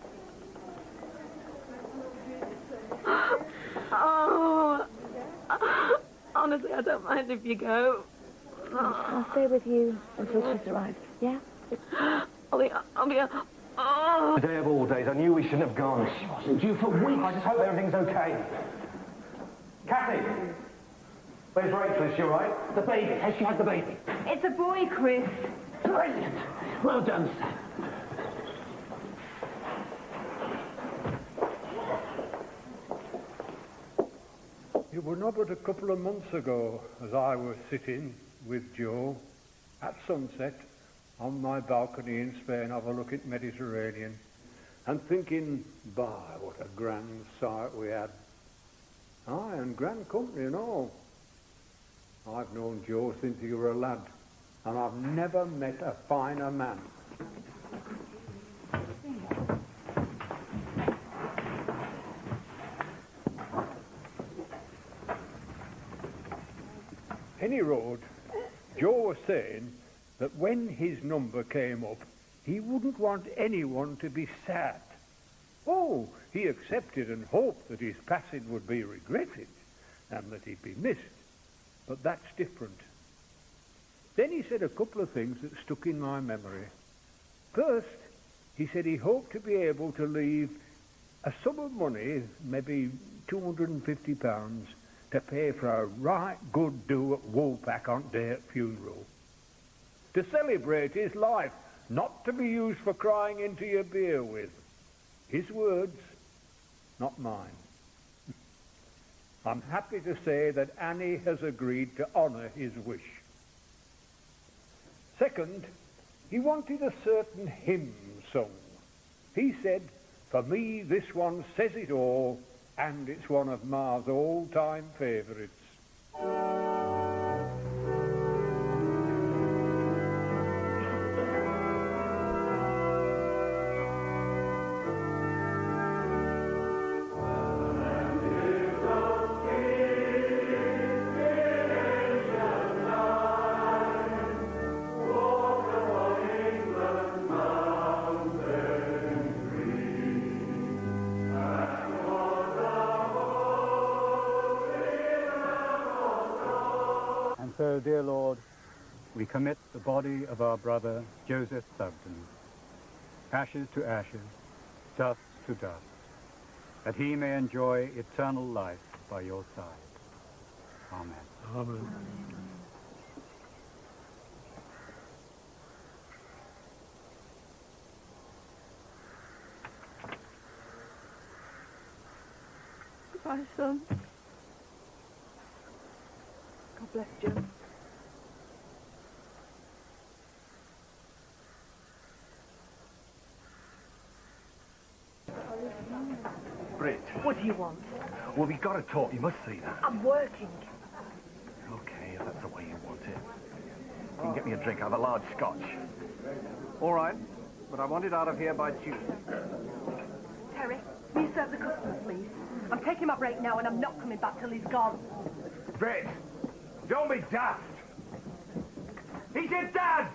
Oh. Honestly, I don't mind if you go. I'll stay with you until Chris arrives. Yeah? I'll be... Oh. The day of all days, I knew we shouldn't have gone. She wasn't due for weeks. I just hope everything's okay. Kathy! Where's Rachel? Is she all right? The baby. Has she had the baby? It's a boy, Chris. Brilliant. Well done, sir. It were not but a couple of months ago as I was sitting with Joe at sunset on my balcony in Spain overlooking Mediterranean and thinking, by what a grand sight we had. Aye, and grand company and all. I've known Joe since he were a lad, and I've never met a finer man. Any road, Joe was saying that when his number came up, he wouldn't want anyone to be sad. Oh, he accepted and hoped that his passing would be regretted and that he'd be missed. But that's different. Then he said a couple of things that stuck in my memory. First, he said he hoped to be able to leave a sum of money, maybe £250, to pay for a right good do at Woolpack on day at funeral. To celebrate his life, not to be used for crying into your beer with. His words, not mine. I'm happy to say that Annie has agreed to honour his wish. Second, He wanted a certain hymn sung. He said, "For me, this one says it all, and it's one of Ma's all-time favourites." And so, dear Lord, we commit the body of our brother Joseph Sugden, ashes to ashes, dust to dust, that he may enjoy eternal life by your side. Amen. Amen. Goodbye, son. God bless you. Brit. What do you want? Well, we got to talk. You must see that. I'm working. Okay, if that's the way you want it. You can get me a drink. I'll have a large scotch. All right, but I want it out of here by Tuesday. Terry, will you serve the customers, please? I'm taking my break now and I'm not coming back till he's gone. Brit, don't be daft. He's your dad!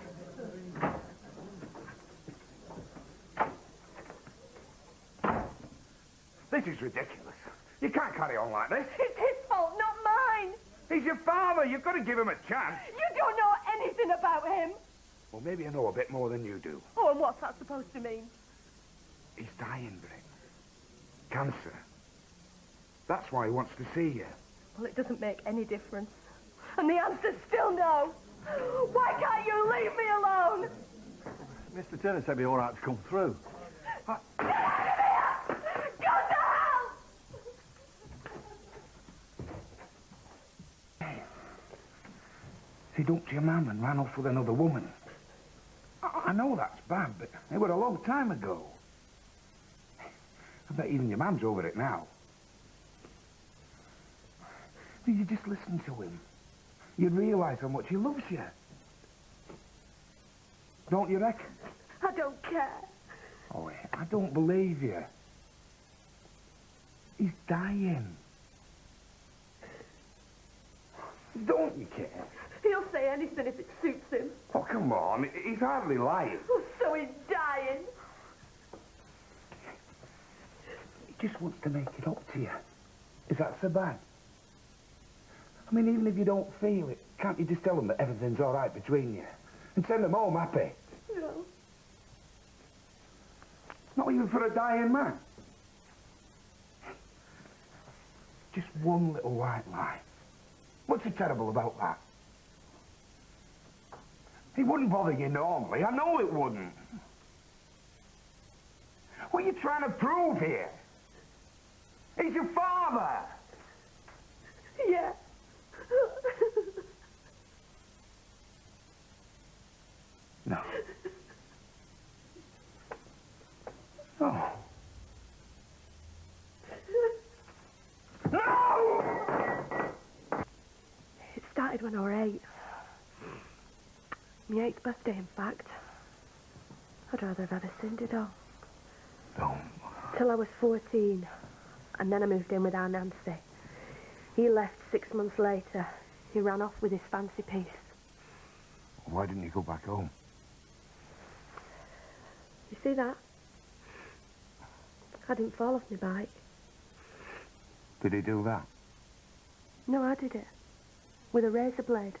This is ridiculous. You can't carry on like this. It's his fault, not mine. He's your father. You've got to give him a chance. You don't know anything about him. Well, maybe I know a bit more than you do. Oh, and what's that supposed to mean? He's dying, Brit. Cancer. That's why he wants to see you. Well, it doesn't make any difference. And the answer's still no. Why can't you leave me alone? Mr. Turner said it'd be all right to come through. Get out of here! Go to hell! He dumped your mum and ran off with another woman. I know that's bad, but it was a long time ago. I bet even your mum's over it now. If you just listen to him, you'd realise how much he loves you. Don't you reckon? I don't care. Oh, I don't believe you. He's dying. Don't you care? He'll say anything if it suits him. Oh, come on. He's hardly lying. Oh, so he's dying. He just wants to make it up to you. Is that so bad? I mean, even if you don't feel it, can't you just tell them that everything's all right between you? And send them home happy? No. Not even for a dying man. Just one little white lie. What's so terrible about that? It wouldn't bother you normally. I know it wouldn't. What are you trying to prove here? He's your father. Yeah. No. Oh. No! It started when I was 8. My 8th birthday, in fact. I'd rather have ever sinned it all. Don't. Till I was 14. And then I moved in with our Nancy. He left 6 months later. He ran off with his fancy piece. Why didn't you go back home? You see that? I didn't fall off my bike. Did he do that? No, I did it. With a razor blade.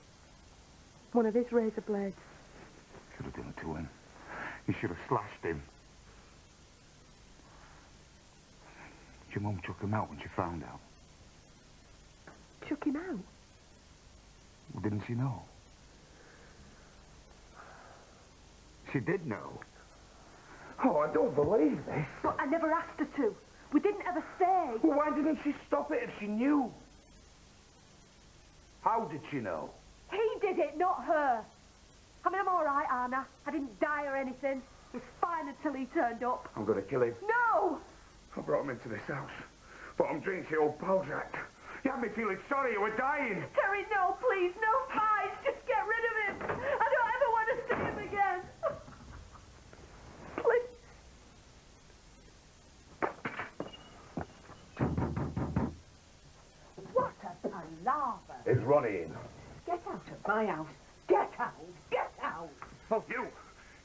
One of his razor blades. Should have done it to him. You should have slashed him. Your mum took him out when she found out. Took him out? Well, didn't she know? She did know. Oh, I don't believe this. But I never asked her to. We didn't ever say. Well, why didn't she stop it if she knew? How did she know? He did it, not her. I mean, I'm all right, Anna. I didn't die or anything. It was fine until he turned up. I'm going to kill him. No! I brought him into this house. Bought him drinks, the old pal Jack. You had me feeling sorry you were dying. Terry, no, please, no fights. Just get rid of him. I don't ever want to see him again. Please. What a palaver. Is Ronnie in? Get out of my house. Get out. Get out. Oh,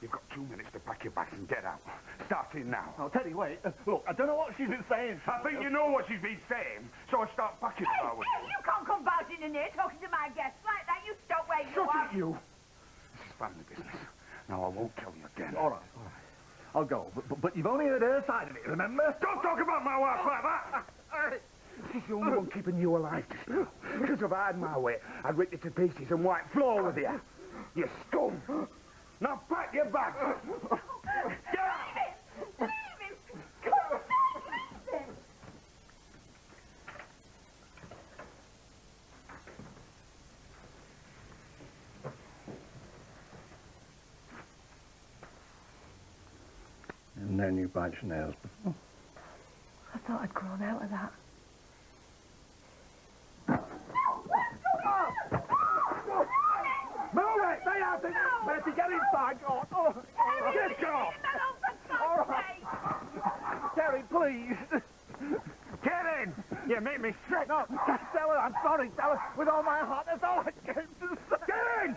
you've got 2 minutes to pack your bags and get out. Starting now. I'll tell you, wait. Look, I don't know what she's been saying. I think you know what she's been saying, so I start packing if I was you. You can't come barging in here talking to my guests like that. You stop where you Shut are. it, you. This is family business. Now, I won't tell you again. All right. I'll go, but you've only heard her side of it, remember? Don't talk about my wife like that! She's the only one keeping you alive just now. Because if I had my way, I'd rip you to pieces and wipe floor with you. You scum! Now pack your bags! Get out! I've known you bite your nails before. I thought I'd grown out of that. Move it! Stay out of it! Betty, get inside! Oh, get off! All right. Terry, please. Get in! You make me sick! No, tell her I'm sorry. Tell her with all my heart. That's all I came to say. Get in!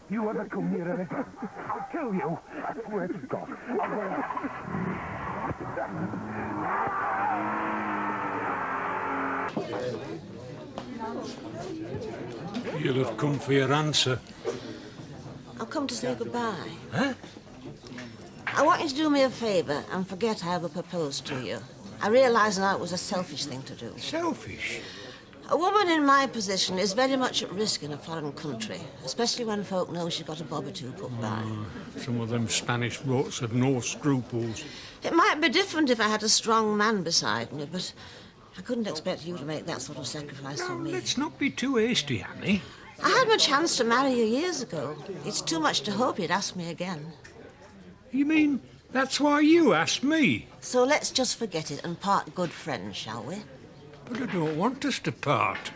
You ever come near her again, I'll kill you. I swear to God. I will. You'll have come for your answer. I've come to say goodbye. Huh? I want you to do me a favour and forget I ever proposed to you. I realise now it was a selfish thing to do. Selfish? A woman in my position is very much at risk in a foreign country, especially when folk know she's got a bob or two put by. Some of them Spanish rots have no scruples. It might be different if I had a strong man beside me, but I couldn't expect you to make that sort of sacrifice for me. Let's not be too hasty, Annie. I had my chance to marry you years ago. It's too much to hope you'd ask me again. You mean that's why you asked me? So let's just forget it and part good friends, shall we? But I don't want us to part.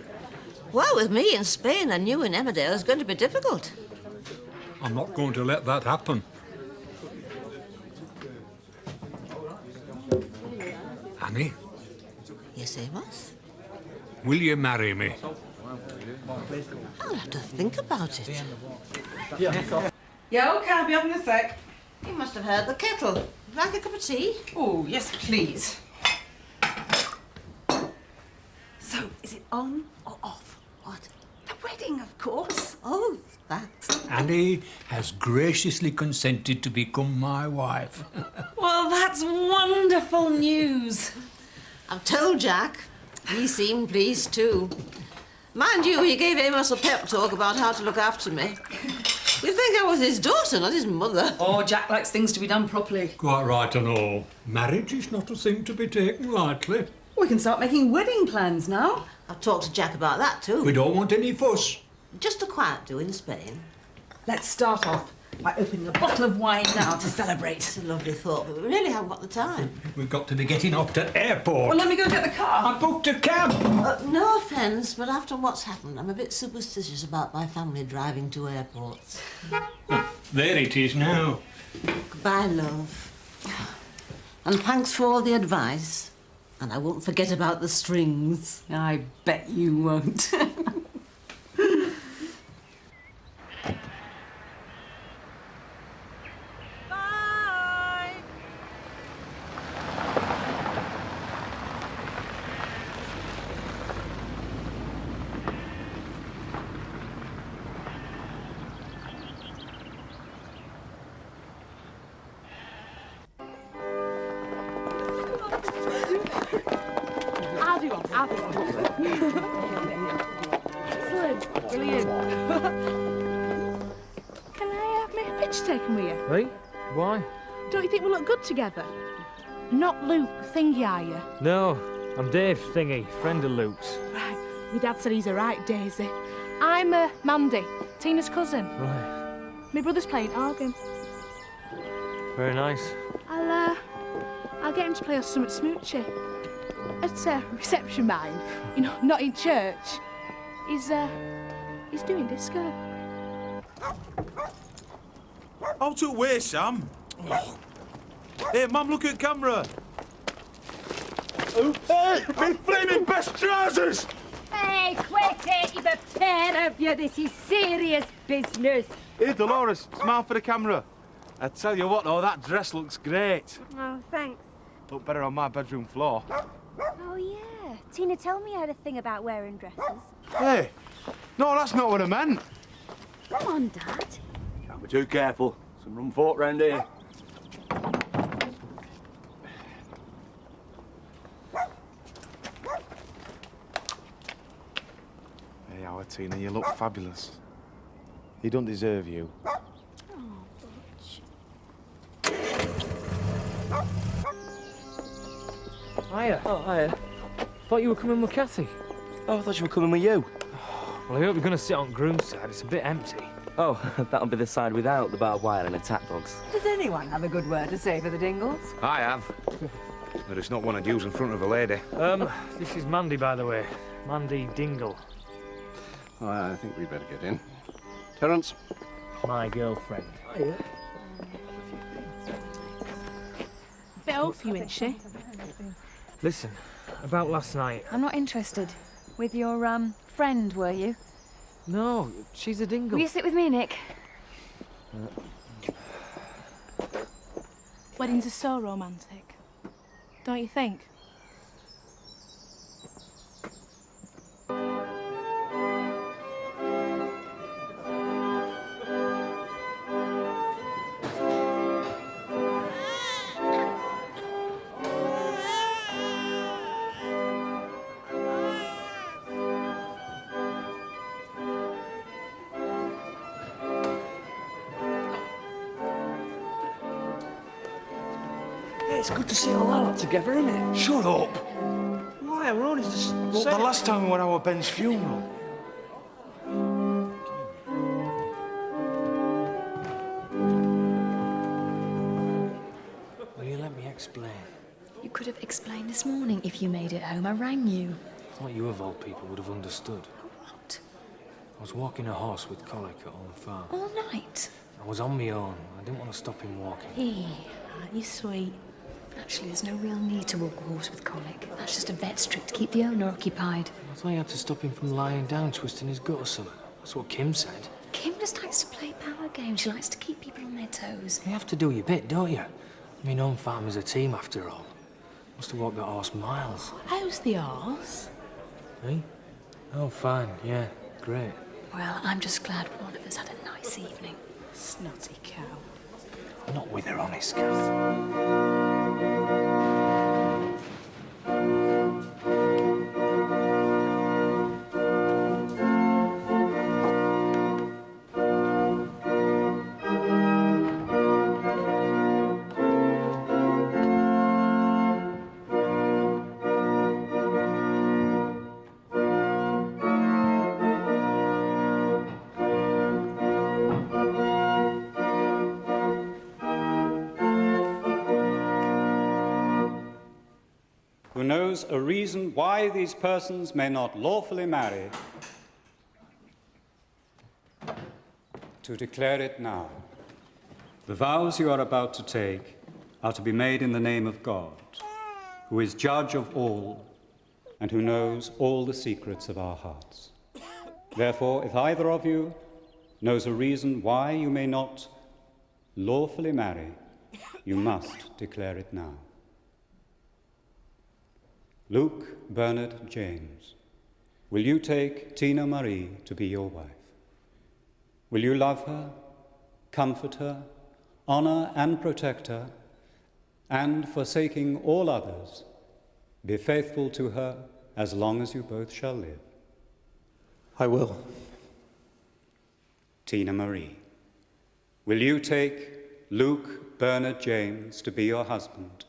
Well, with me in Spain and you in Emmerdale, it's going to be difficult. I'm not going to let that happen. Annie, Yes, Amos? will you marry me? I'll have to think about it. Yeah, OK, I'll be up in a sec. You must have heard the kettle. Would you like a cup of tea? Oh, yes, please. So, is it on or off? What? The wedding, of course. Oh, that. Annie has graciously consented to become my wife. Well, that's wonderful news. I've told Jack. He seemed pleased too. Mind you, he gave Amos a pep talk about how to look after me. You'd think I was his daughter, not his mother. Oh, Jack likes things to be done properly. Quite right and all. Marriage is not a thing to be taken lightly. We can start making wedding plans now. I've talked to Jack about that too. We don't want any fuss. Just a quiet do in Spain. Let's start off by opening a bottle of wine now to celebrate. It's a lovely thought, but we really haven't got the time. We've got to be getting off to airport. Well, let me go get the car. I booked a cab. No offence, but after what's happened, I'm a bit superstitious about my family driving to airports. There it is now. Goodbye, love. And thanks for all the advice. And I won't forget about the strings. I bet you won't. Excellent. Brilliant. Can I make a picture taken with you? Hey, why? Don't you think we look good together? Not Luke Thingy, are you? No, I'm Dave Thingy, friend of Luke's. Right. My dad said he's a right, Daisy. I'm Mandy, Tina's cousin. Right. My brother's playing organ. Very nice. I'll get him to play us something smoochy. At reception, mind. You know, not in church. He's doing disco. Out of way, Sam. Oh. Hey, Mum, look at camera. Oh, hey, me flaming best trousers! Hey, quit it, you the pair of you. This is serious business. Hey, Dolores, smile for the camera. I tell you what, though, that dress looks great. Oh, thanks. Look better on my bedroom floor. Oh, yeah. Tina told me I had a thing about wearing dresses. Hey, no, that's not what I meant. Come on, Dad. Can't be too careful. Some rum folk round here. Hey, our Tina, you look fabulous. He don't deserve you. Hiya. Oh, hiya. Thought you were coming with Kathy. Oh, I thought you were coming with you. Well, I hope you're going to sit on groom's side. It's a bit empty. Oh, that'll be the side without the barbed wire and attack dogs. Does anyone have a good word to say for the Dingles? I have. But it's not one I'd use in front of a lady. This is Mandy, by the way. Mandy Dingle. Oh, I think we'd better get in. Terence? My girlfriend. Bit old for you, isn't she? Listen, about last night. I'm not interested. With your, friend, were you? No, she's a Dingle. Will you sit with me, Nick? Weddings are so romantic. Don't you think? It's good to see all that together, isn't it? Shut up! Why? We're only just... Look, the last time we went to Ben's funeral. Will you let me explain? You could have explained this morning if you made it home. I rang you. I thought you of all people would have understood. What? I was walking a horse with Colic at home farm. All night? I was on my own. I didn't want to stop him walking. Hey, aren't you sweet? Actually, there's no real need to walk a horse with colic. That's just a vet's trick to keep the owner occupied. I thought you had to stop him from lying down, twisting his gut or something. That's what Kim said. Kim just likes to play power games. She likes to keep people on their toes. You have to do your bit, don't you? I mean, home farm is a team after all. Must have walked that horse miles. How's the horse? Eh? Oh, fine. Yeah, great. Well, I'm just glad one of us had a nice evening. Snotty cow. Not with her honest, Kath. Who knows a reason why these persons may not lawfully marry, to declare it now. The vows you are about to take are to be made in the name of God, who is judge of all and who knows all the secrets of our hearts. Therefore, if either of you knows a reason why you may not lawfully marry, you must declare it now. Luke Bernard James, will you take Tina Marie to be your wife? Will you love her, comfort her, honor and protect her, and, forsaking all others, be faithful to her as long as you both shall live? I will. Tina Marie, will you take Luke Bernard James to be your husband?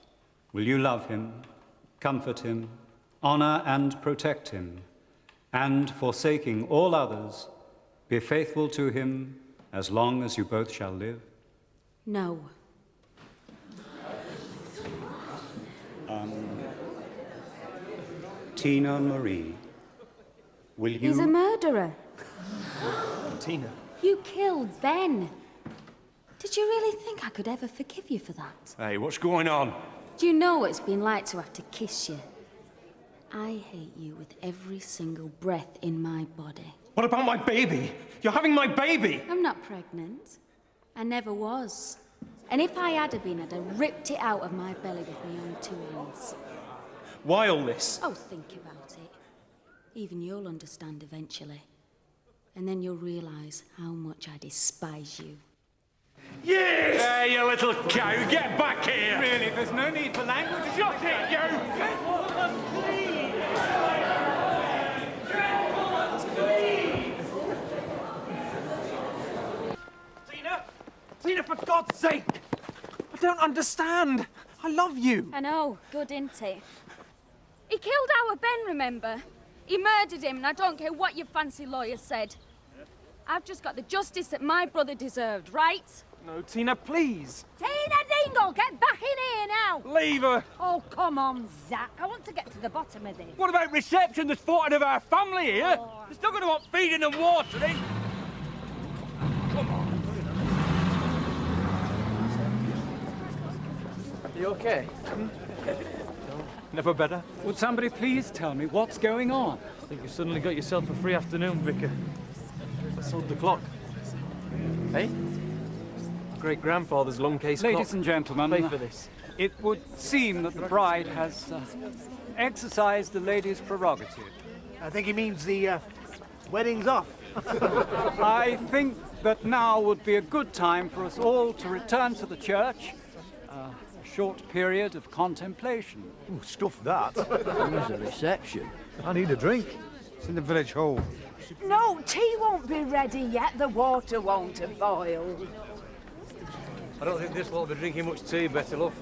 Will you love him, comfort him, honor and protect him, and, forsaking all others, be faithful to him as long as you both shall live? No. Tina Marie, will you... He's a murderer. Tina. You killed Ben. Did you really think I could ever forgive you for that? Hey, what's going on? Do you know what it's been like to have to kiss you? I hate you with every single breath in my body. What about my baby? You're having my baby! I'm not pregnant. I never was. And if I had been, I'd have ripped it out of my belly with my own 2 hands. Why all this? Oh, think about it. Even you'll understand eventually. And then you'll realise how much I despise you. Yes! Hey, you little cow, get back here! Really, there's no need for language. Shut it, you! Tina, for God's sake! I don't understand. I love you. I know. Good, isn't it? He killed our Ben, remember? He murdered him, and I don't care what your fancy lawyer said. I've just got the justice that my brother deserved, right? No, Tina, please. Tina Dingle, get back in here now! Leave her. Oh, come on, Zach. I want to get to the bottom of this. What about reception? There's 40 of our family here. They're still going to want feeding and watering. You okay? Never better. Would somebody please tell me what's going on? I think you suddenly got yourself a free afternoon, Vicar. I sold the clock. Hey? Great-grandfather's long case clock. Ladies and gentlemen, Pay for this. It would seem that the bride has exercised the lady's prerogative. I think he means the wedding's off. I think that now would be a good time for us all to return to the church. A short period of contemplation. Ooh, stuff that. There's a reception. I need a drink. It's in the village hall. No, tea won't be ready yet. The water won't have boiled. I don't think this will be drinking much tea, Betty, love.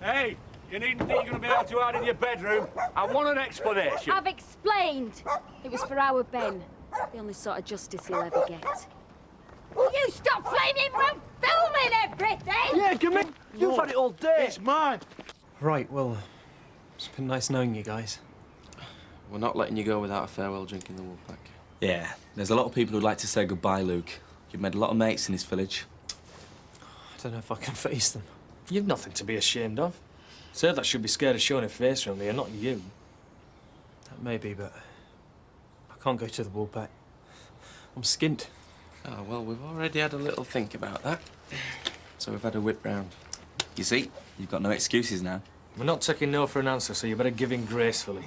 Hey, you needn't think you're going to be able to hide in your bedroom. I want an explanation. I've explained. It was for our Ben. The only sort of justice he'll ever get. Will you stop flaming from filming everything? Yeah, give me... You've had it all day. It's mine. Right, well, it's been nice knowing you guys. We're not letting you go without a farewell drink in the Woolpack. Yeah, there's a lot of people who'd like to say goodbye, Luke. You've made a lot of mates in this village. I don't know if I can face them. You've nothing to be ashamed of. Sir, that should be scared of showing her face around here, not you. That may be, but I can't go to the Woolpack. I'm skint. Oh, well, we've already had a little think about that. So we've had a whip round. You see, you've got no excuses now. We're not taking no for an answer, so you better give in gracefully.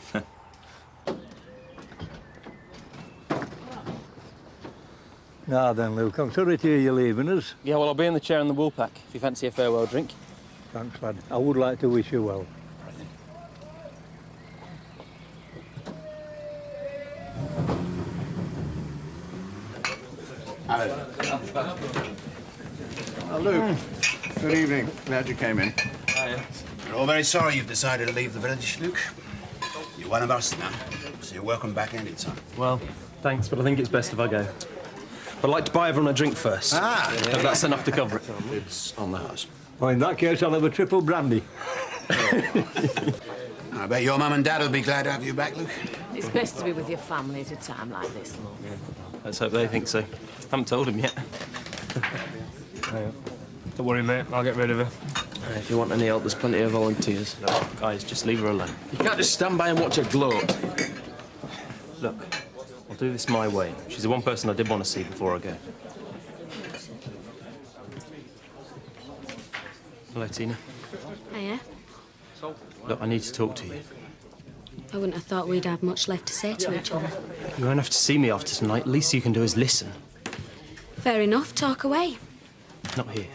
Now then, Luke, I'm sorry to hear you're leaving us. Yeah, well, I'll be in the chair in the Woolpack if you fancy a farewell drink. Thanks, lad. I would like to wish you well. Luke, good evening. Glad you came in. Hiya. We're all very sorry you've decided to leave the village, Luke. You're one of us now, so you're welcome back any time. Well, thanks, but I think it's best if I go. But I'd like to buy everyone a drink first. Ah! If that's enough to cover it. It's on the house. Well, in that case, I'll have a triple brandy. I bet your mum and dad will be glad to have you back, Luke. It's best to be with your family at a time like this, Lord. Let's hope they think so. Haven't told him yet. Don't worry, mate. I'll get rid of her. If you want any help, there's plenty of volunteers. No, guys, just leave her alone. You can't just stand by and watch her gloat. Look, I'll do this my way. She's the one person I did want to see before I go. Hello, Tina. Hiya. Look, I need to talk to you. I wouldn't have thought we'd have much left to say to each other. You won't have to see me after tonight. Least you can do is listen. Fair enough, talk away. Not here.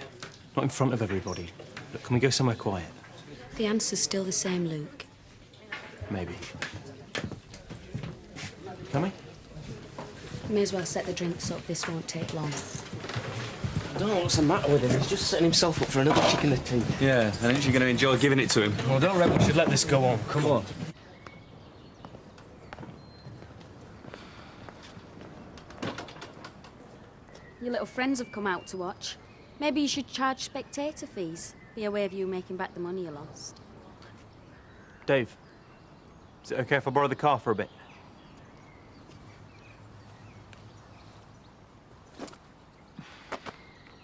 Not in front of everybody. Look, can we go somewhere quiet? The answer's still the same, Luke. Maybe. Can we? May as well set the drinks up. This won't take long. I don't know what's the matter with him. He's just setting himself up for another kick in the teeth. Yeah, I think you're going to enjoy giving it to him. Well, I don't reckon we should let this go on. Come on. Your little friends have come out to watch. Maybe you should charge spectator fees. Be a way of you making back the money you lost. Dave, is it okay if I borrow the car for a bit?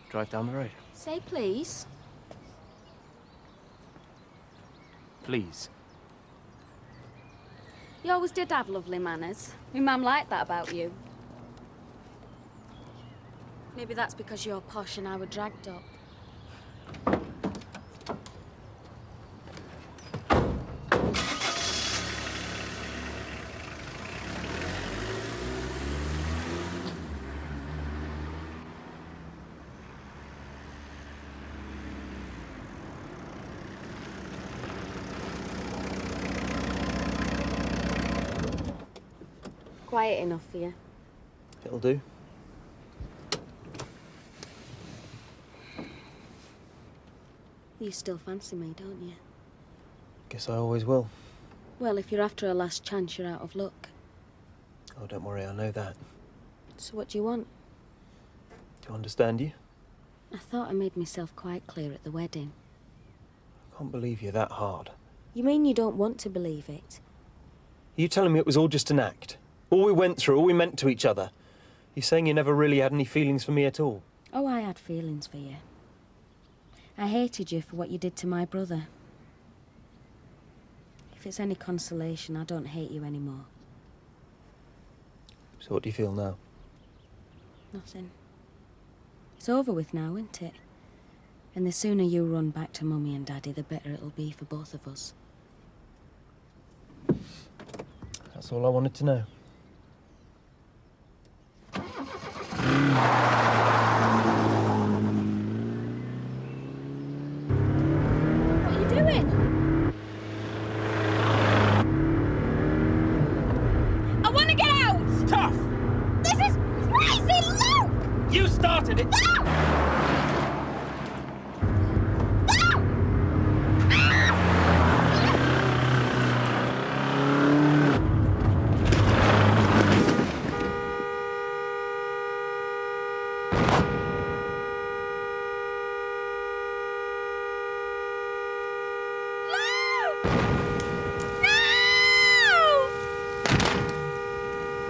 Drive down the road. Say please. Please. You always did have lovely manners. My mum liked that about you. Maybe that's because you're posh and I were dragged up. Quiet enough for you. It'll do. You still fancy me, don't you? Guess I always will. Well, if you're after a last chance, you're out of luck. Oh, don't worry, I know that. So what do you want? Do I understand you? I thought I made myself quite clear at the wedding. I can't believe you're that hard. You mean you don't want to believe it? Are you telling me it was all just an act? All we went through, all we meant to each other? You're saying you never really had any feelings for me at all? Oh, I had feelings for you. I hated you for what you did to my brother. If it's any consolation, I don't hate you anymore. So what do you feel now? Nothing. It's over with now, isn't it? And the sooner you run back to Mummy and Daddy, the better it'll be for both of us. That's all I wanted to know. What are you doing? I want to get out! Tough! This is crazy, Luke! You started it!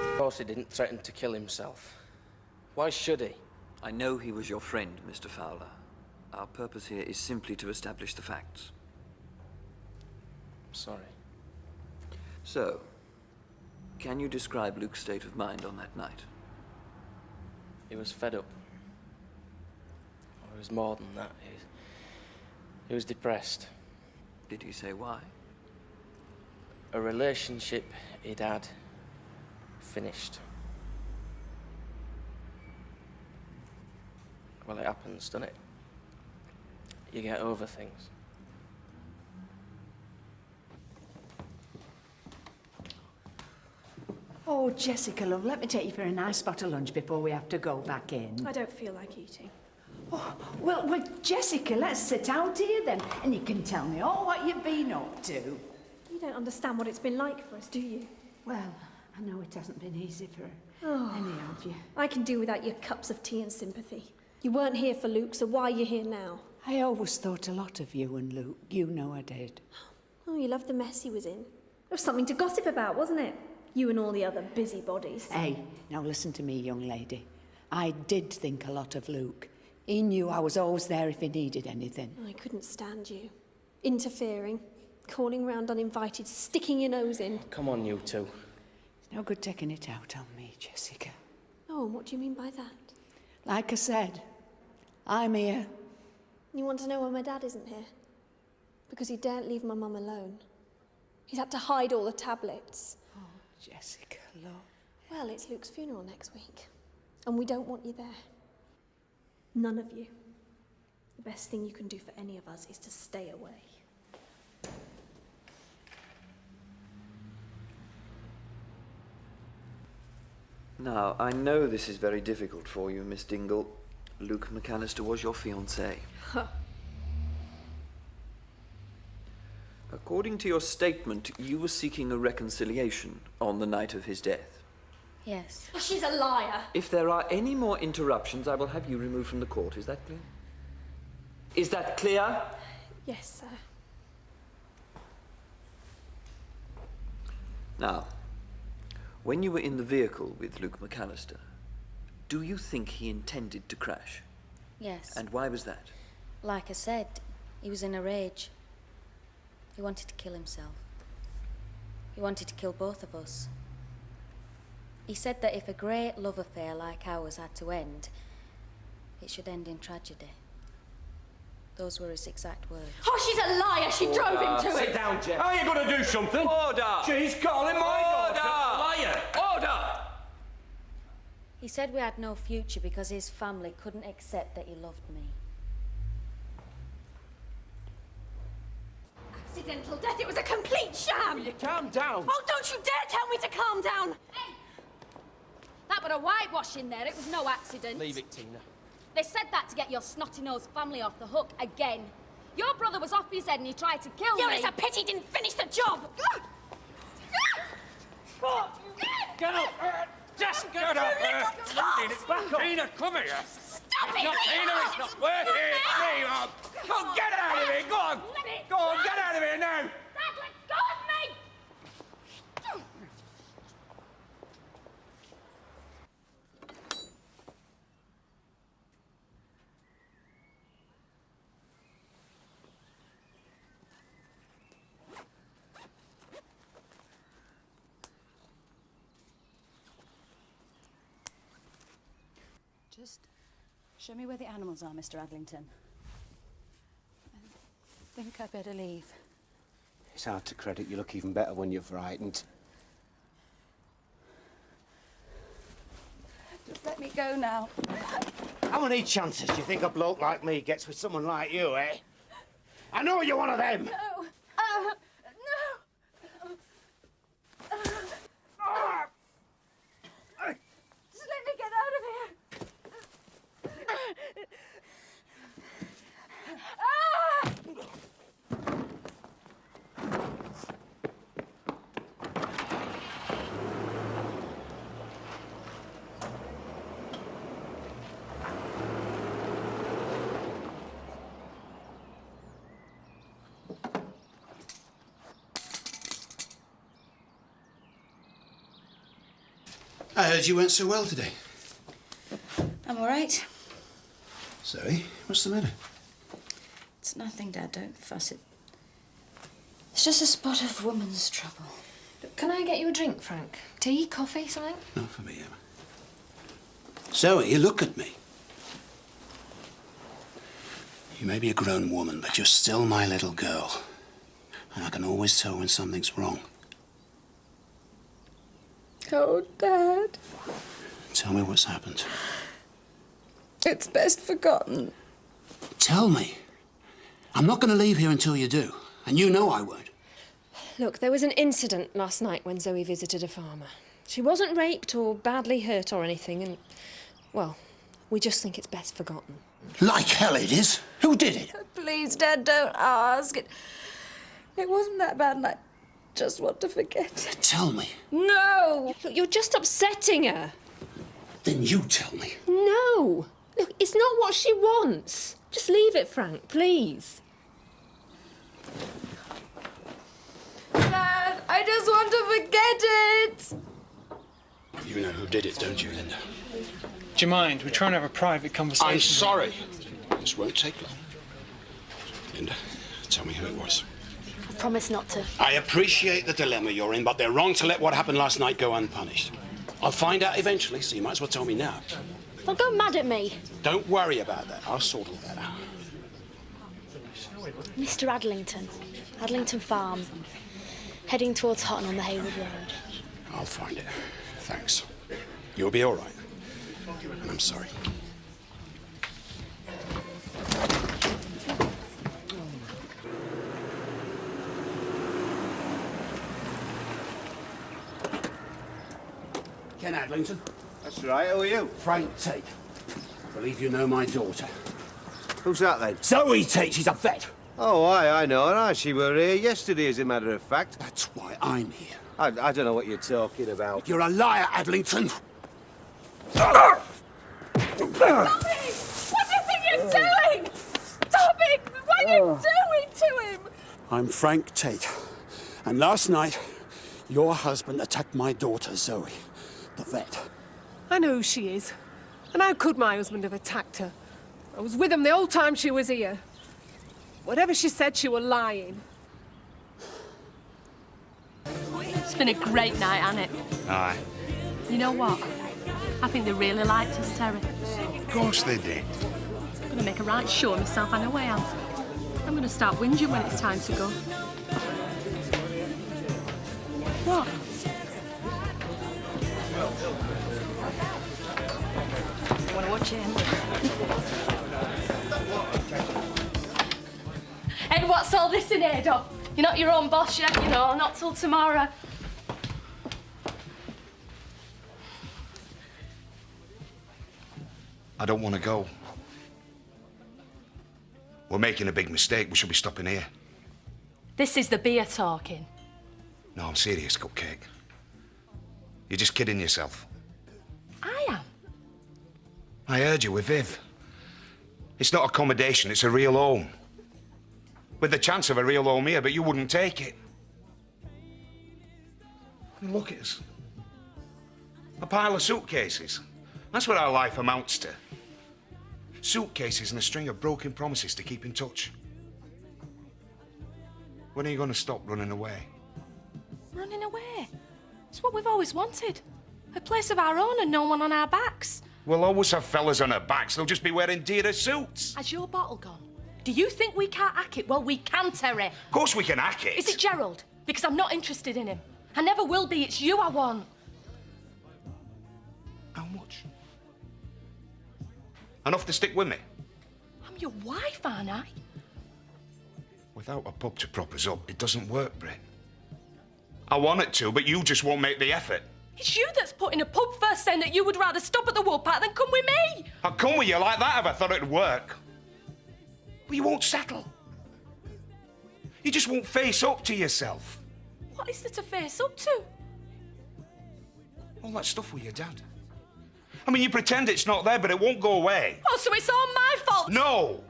Of course he didn't threaten to kill himself. Why should he? I know he was your friend, Mr. Fowler. Our purpose here is simply to establish the facts. Sorry. So, can you describe Luke's state of mind on that night? He was fed up. Or he was more than that. He was depressed. Did he say why? A relationship he'd had finished. Well, it happens, doesn't it? You get over things. Oh, Jessica, love, let me take you for a nice spot of lunch before we have to go back in. I don't feel like eating. Oh, well, Jessica, let's sit out here then, and you can tell me all what you've been up to. You don't understand what it's been like for us, do you? Well, I know it hasn't been easy for any of you. I can do without your cups of tea and sympathy. You weren't here for Luke, so why are you here now? I always thought a lot of you and Luke. You know I did. Oh, you loved the mess he was in. There was something to gossip about, wasn't it? You and all the other busybodies. Hey, now listen to me, young lady. I did think a lot of Luke. He knew I was always there if he needed anything. I couldn't stand you. Interfering, calling round uninvited, sticking your nose in. Come on, you two. It's no good taking it out on me, Jessica. Oh, and what do you mean by that? Like I said, I'm here. You want to know why my dad isn't here? Because he daren't leave my mum alone. He's had to hide all the tablets. Oh, Jessica, love. Well, it's Luke's funeral next week, and we don't want you there. None of you. The best thing you can do for any of us is to stay away. Now, I know this is very difficult for you, Miss Dingle. Luke McAllister was your fiancé. According to your statement, you were seeking a reconciliation on the night of his death. Yes. Oh, she's a liar. If there are any more interruptions, I will have you removed from the court. Is that clear? Is that clear? Yes, sir. Now, when you were in the vehicle with Luke McAllister, do you think he intended to crash? Yes. And why was that? Like I said, he was in a rage. He wanted to kill himself. He wanted to kill both of us. He said that if a great love affair like ours had to end, it should end in tragedy. Those were his exact words. Oh, she's a liar. She drove him to it. Sit down, Jeff. Are you going to do something? Order! She's calling my daughter. Liar! Order! He said we had no future because his family couldn't accept that he loved me. Accidental death. It was a complete sham. Will you calm down? Oh, don't you dare tell me to calm down. Hey! That but a whitewash in there. It was no accident. Leave it, Tina. They said that to get your snotty-nosed family off the hook again. Your brother was off his head and he tried to kill Yeah, me. it's a pity he didn't finish the job. Get up! Just get up! Tina, come here! Stop it! No, Tina, it's not worth it! Leave on! Go on, get out of here! Go on! Go on, get out of here now! Dad, let go of me! Just show me where the animals are, Mr. Adlington. I think I'd better leave. It's hard to credit you look even better when you're frightened. Just let me go now. How many chances do you think a bloke like me gets with someone like you, eh? I know you're one of them! No! Just let me get out of here! I heard you went so well today. I'm all right. Zoe, what's the matter? It's nothing, Dad. Don't fuss it. It's just a spot of woman's trouble. Can I get you a drink, Frank? Tea, coffee, something? Not for me, Emma. Zoe, you look at me. You may be a grown woman, but you're still my little girl. And I can always tell when something's wrong. Oh, Dad. Tell me what's happened. It's best forgotten. Tell me. I'm not going to leave here until you do. And you know I won't. Look, there was an incident last night when Zoe visited a farmer. She wasn't raped or badly hurt or anything, and, well, we just think it's best forgotten. Like hell it is. Who did it? Please, Dad, don't ask. It wasn't that bad, and I just want to forget it. Tell me. No! Look, you're just upsetting her. Then you tell me. No! Look, it's not what she wants. Just leave it, Frank, please. Dad, I just want to forget it. You know who did it, don't you, Linda? Do you mind? We're trying to have a private conversation. I'm sorry. This won't take long. Linda, tell me who it was. I promise not to. I appreciate the dilemma you're in, but they're wrong to let what happened last night go unpunished. I'll find out eventually, so you might as well tell me now. Don't go mad at me. Don't worry about that. I'll sort all that out. Mr. Adlington. Adlington Farm. Heading towards Hutton on the Haywood Road. I'll find it. Thanks. You'll be all right. And I'm sorry. Ken Adlington. That's right, who are you? Frank Tate. Believe you know my daughter. Who's that then? Zoe Tate, she's a vet. Oh, I know her. She were here yesterday, as a matter of fact. That's why I'm here. I don't know what you're talking about. You're a liar, Adlington. Stop it! What do you think you're doing? Stop it! What are you doing to him? I'm Frank Tate. And last night, your husband attacked my daughter, Zoe, the vet. I know who she is. And how could my husband have attacked her? I was with him the whole time she was here. Whatever she said, she was lying. It's been a great night, hasn't it? Aye. You know what? I think they really liked us, Terry. Of course they did. I'm going to make a right show of myself, I know I am. I'm going to start whinging when it's time to go. What? I want to watch him. And what's all this in aid of? You're not your own boss yet, you know, not till tomorrow. I don't want to go. We're making a big mistake. We should be stopping here. This is the beer talking. No, I'm serious, Cupcake. You're just kidding yourself. I am. I heard you with Viv. It's not accommodation, it's a real home. With the chance of a real home here, but you wouldn't take it. I mean, look at us. A pile of suitcases. That's what our life amounts to. Suitcases and a string of broken promises to keep in touch. When are you going to stop running away? Running away? It's what we've always wanted. A place of our own and no one on our backs. We'll always have fellas on our backs. They'll just be wearing dearer suits. Has your bottle gone? Do you think we can't hack it? Well, we can, Terry. Of course we can hack it. Is it Gerald? Because I'm not interested in him. I never will be. It's you I want. How much? Enough to stick with me? I'm your wife, aren't I? Without a pub to prop us up, it doesn't work, Britt. I want it to, but you just won't make the effort. It's you that's put in a pub first saying that you would rather stop at the Woolpack than come with me. I'd come with you like that if I thought it'd work. But you won't settle. You just won't face up to yourself. What is there to face up to? All that stuff with your dad. I mean, you pretend it's not there, but it won't go away. Oh, so it's all my fault? No!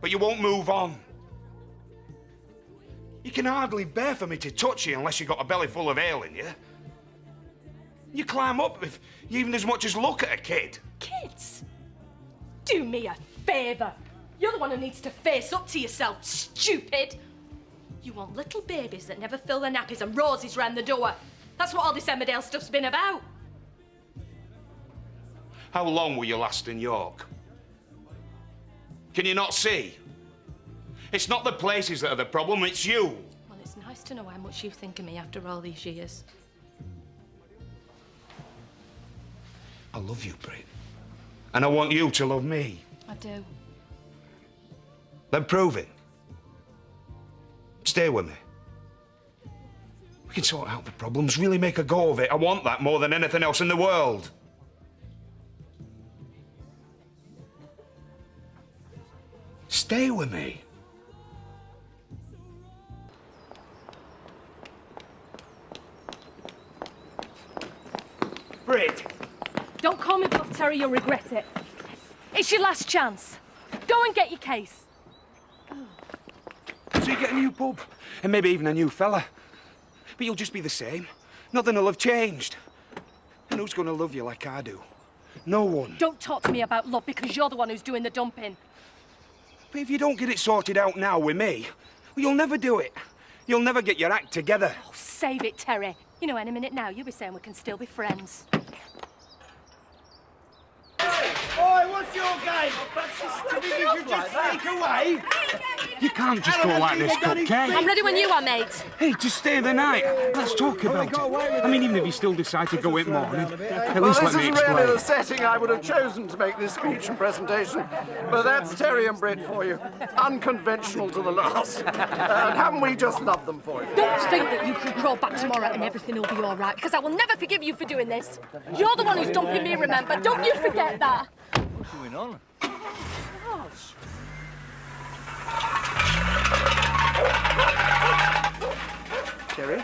But you won't move on. You can hardly bear for me to touch you unless you've got a belly full of ale in you. You climb up if you even as much as look at a kid. Kids? Do me a favour. You're the one who needs to face up to yourself, stupid. You want little babies that never fill their nappies and roses round the door. That's what all this Emmerdale stuff's been about. How long will you last in York? Can you not see? It's not the places that are the problem, it's you. Well, it's nice to know how much you think of me after all these years. I love you, Britt. And I want you to love me. I do. Then prove it. Stay with me. We can sort out the problems, really make a go of it. I want that more than anything else in the world. Stay with me. Britt! Don't call me bluff, Terry, you'll regret it. It's your last chance. Go and get your case. So you get a new pub, and maybe even a new fella. But you'll just be the same. Nothing will have changed. And who's going to love you like I do? No one. Don't talk to me about love because you're the one who's doing the dumping. But if you don't get it sorted out now with me, well, you'll never do it. You'll never get your act together. Oh, save it, Terry. You know, any minute now, you'll be saying we can still be friends. Oi, what's your game? Did you just sneak away? You can't just go like this, Cupcake. I'm ready when you are, mate. Hey, just stay the night. Let's talk about it. I mean, even if you still decide to go in morning, at Well, least this let me isn't really explain. the setting I would have chosen to make this speech and presentation, but that's Terry and Britt for you. Unconventional to the last. And haven't we just loved them for you? Don't think that you can crawl back tomorrow and everything will be all right, because I will never forgive you for doing this. You're the one who's dumping me, remember? Don't you forget that. What's going on? Terry?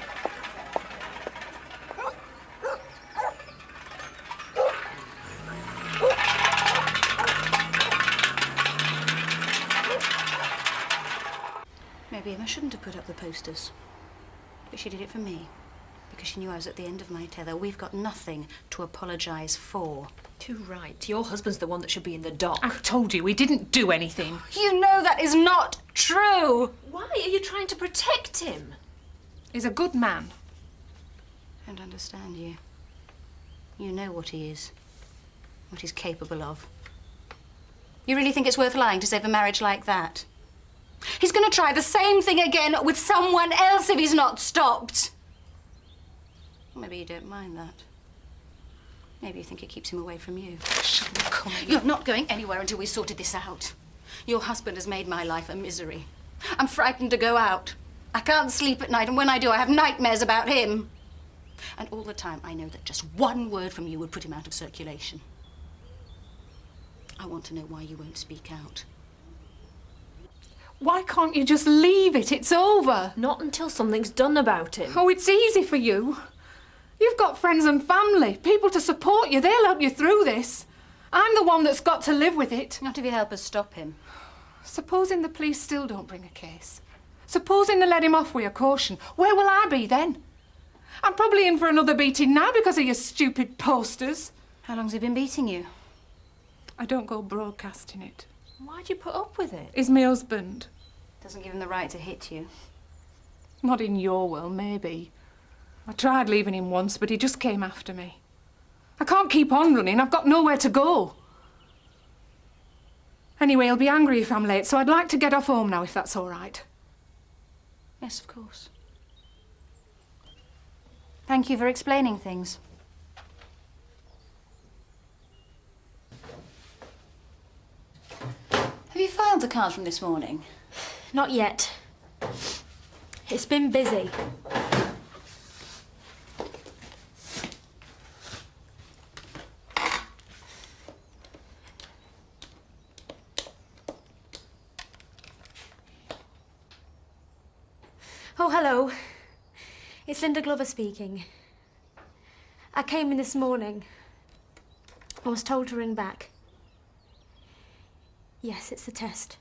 Maybe Emma shouldn't have put up the posters. But she did it for me. Because she knew I was at the end of my tether. We've got nothing to apologise for. Too right. Your husband's the one that should be in the dock. I told you, we didn't do anything. You know that is not true! Why are you trying to protect him? He's a good man. I don't understand you. You know what he is. What he's capable of. You really think it's worth lying to save a marriage like that? He's going to try the same thing again with someone else if he's not stopped. Maybe you don't mind that. Maybe you think it keeps him away from you. You're not going anywhere until we've sorted this out. Your husband has made my life a misery. I'm frightened to go out. I can't sleep at night, and when I do, I have nightmares about him. And all the time, I know that just one word from you would put him out of circulation. I want to know why you won't speak out. Why can't you just leave it? It's over. Not until something's done about it. Oh, it's easy for you. You've got friends and family, people to support you. They'll help you through this. I'm the one that's got to live with it. Not if you help us stop him. Supposing the police still don't bring a case. Supposing they let him off with a caution. Where will I be then? I'm probably in for another beating now because of your stupid posters. How long's he been beating you? I don't go broadcasting it. Why'd you put up with it? He's my husband. Doesn't give him the right to hit you. Not in your world, maybe. I tried leaving him once, but he just came after me. I can't keep on running. I've got nowhere to go. Anyway, he'll be angry if I'm late, so I'd like to get off home now, if that's all right. Yes, of course. Thank you for explaining things. Have you filed the cards from this morning? Not yet. It's been busy. Oh, hello. It's Linda Glover speaking. I came in this morning. I was told to ring back. Yes, it's the test.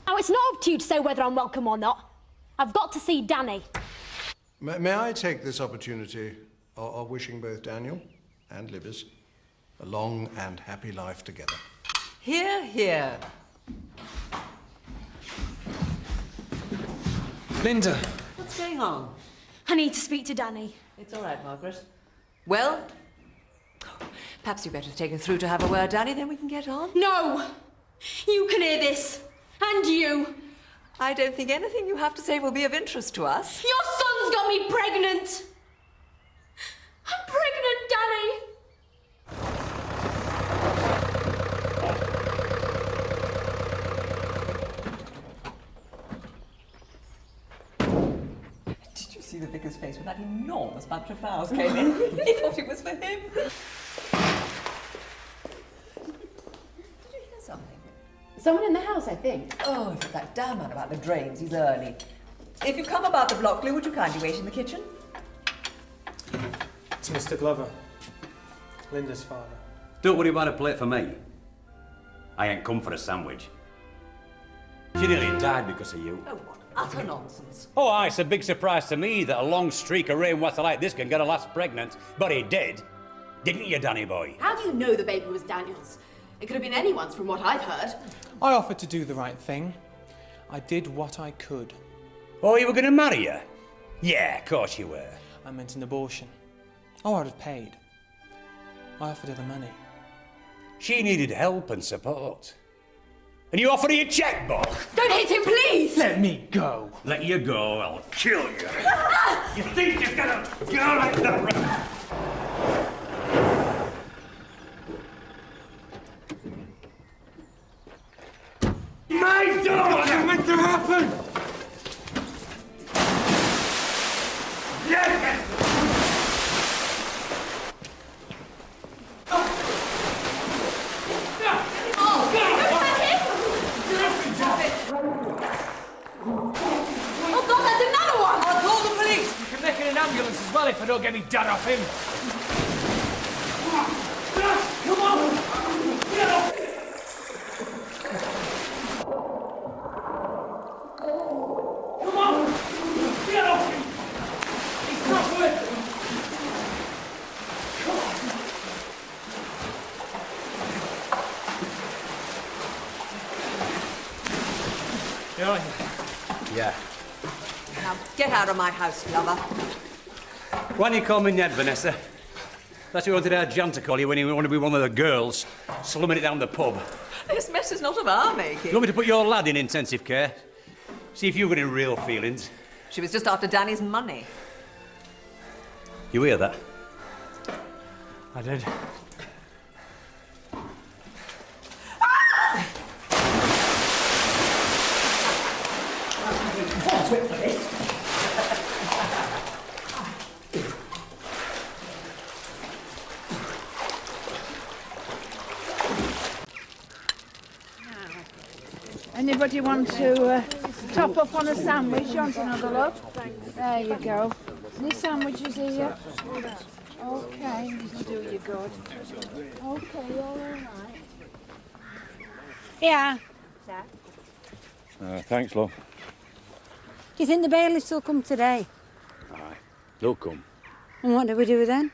Now, it's not up to you to say whether I'm welcome or not. I've got to see Danny. May I take this opportunity of wishing both Daniel and Libby's a long and happy life together? Hear, hear. Linda. What's going on? I need to speak to Danny. It's all right, Margaret. Well, perhaps you better take her through to have a word, Danny, then we can get on. No! You can hear this. And you. I don't think anything you have to say will be of interest to us. Your son's got me pregnant. I'm pregnant, Danny. Did you see the vicar's face when that enormous bunch of flowers came in? He thought it was for him. Did you hear something? Someone in the house, I think. Oh, if it's that damn man about the drains, he's early. If you come about the block, Lou, would you kindly wait in the kitchen? It's Mr. Glover, Linda's father. Don't worry about a plate for me. I ain't come for a sandwich. She nearly died because of you. Oh, what utter nonsense. Oh, aye, it's a big surprise to me that a long streak of rainwater like this can get a lass pregnant. But he did. Didn't you, Danny boy? How do you know the baby was Daniel's? It could have been anyone's from what I've heard. I offered to do the right thing. I did what I could. Oh, you were going to marry her? Yeah, of course you were. I meant an abortion. Oh, I'd have paid. I offered her the money. She needed help and support. And you offered her your checkbook. Don't hit him, please! Let me go. Let you go, I'll kill you. You think you're gonna go like that? My door! What's meant to happen? Yes! Oh, God, there's another one! I'll call the police! You can make it an ambulance as well if I don't get me dad off him. Come on! Get off! Come on! Get off him! He's not worth it! Come on! You're here. Yeah. Now, get out of my house, lover. Why don't you call me Ned, Vanessa? That's what you wanted our Jan to call you when you wanted to be one of the girls, slumming it down the pub. This mess is not of our making. You want me to put your lad in intensive care? See if you've got any real feelings. She was just after Danny's money. You hear that? I did. Anybody want to top up on a sandwich? You want another look? There you go. Any sandwiches here? Okay, this will do you good. Okay, you're all right. Yeah. Thanks, love. Do you think the bailiffs will come today? Aye, they'll come. And what do we do then?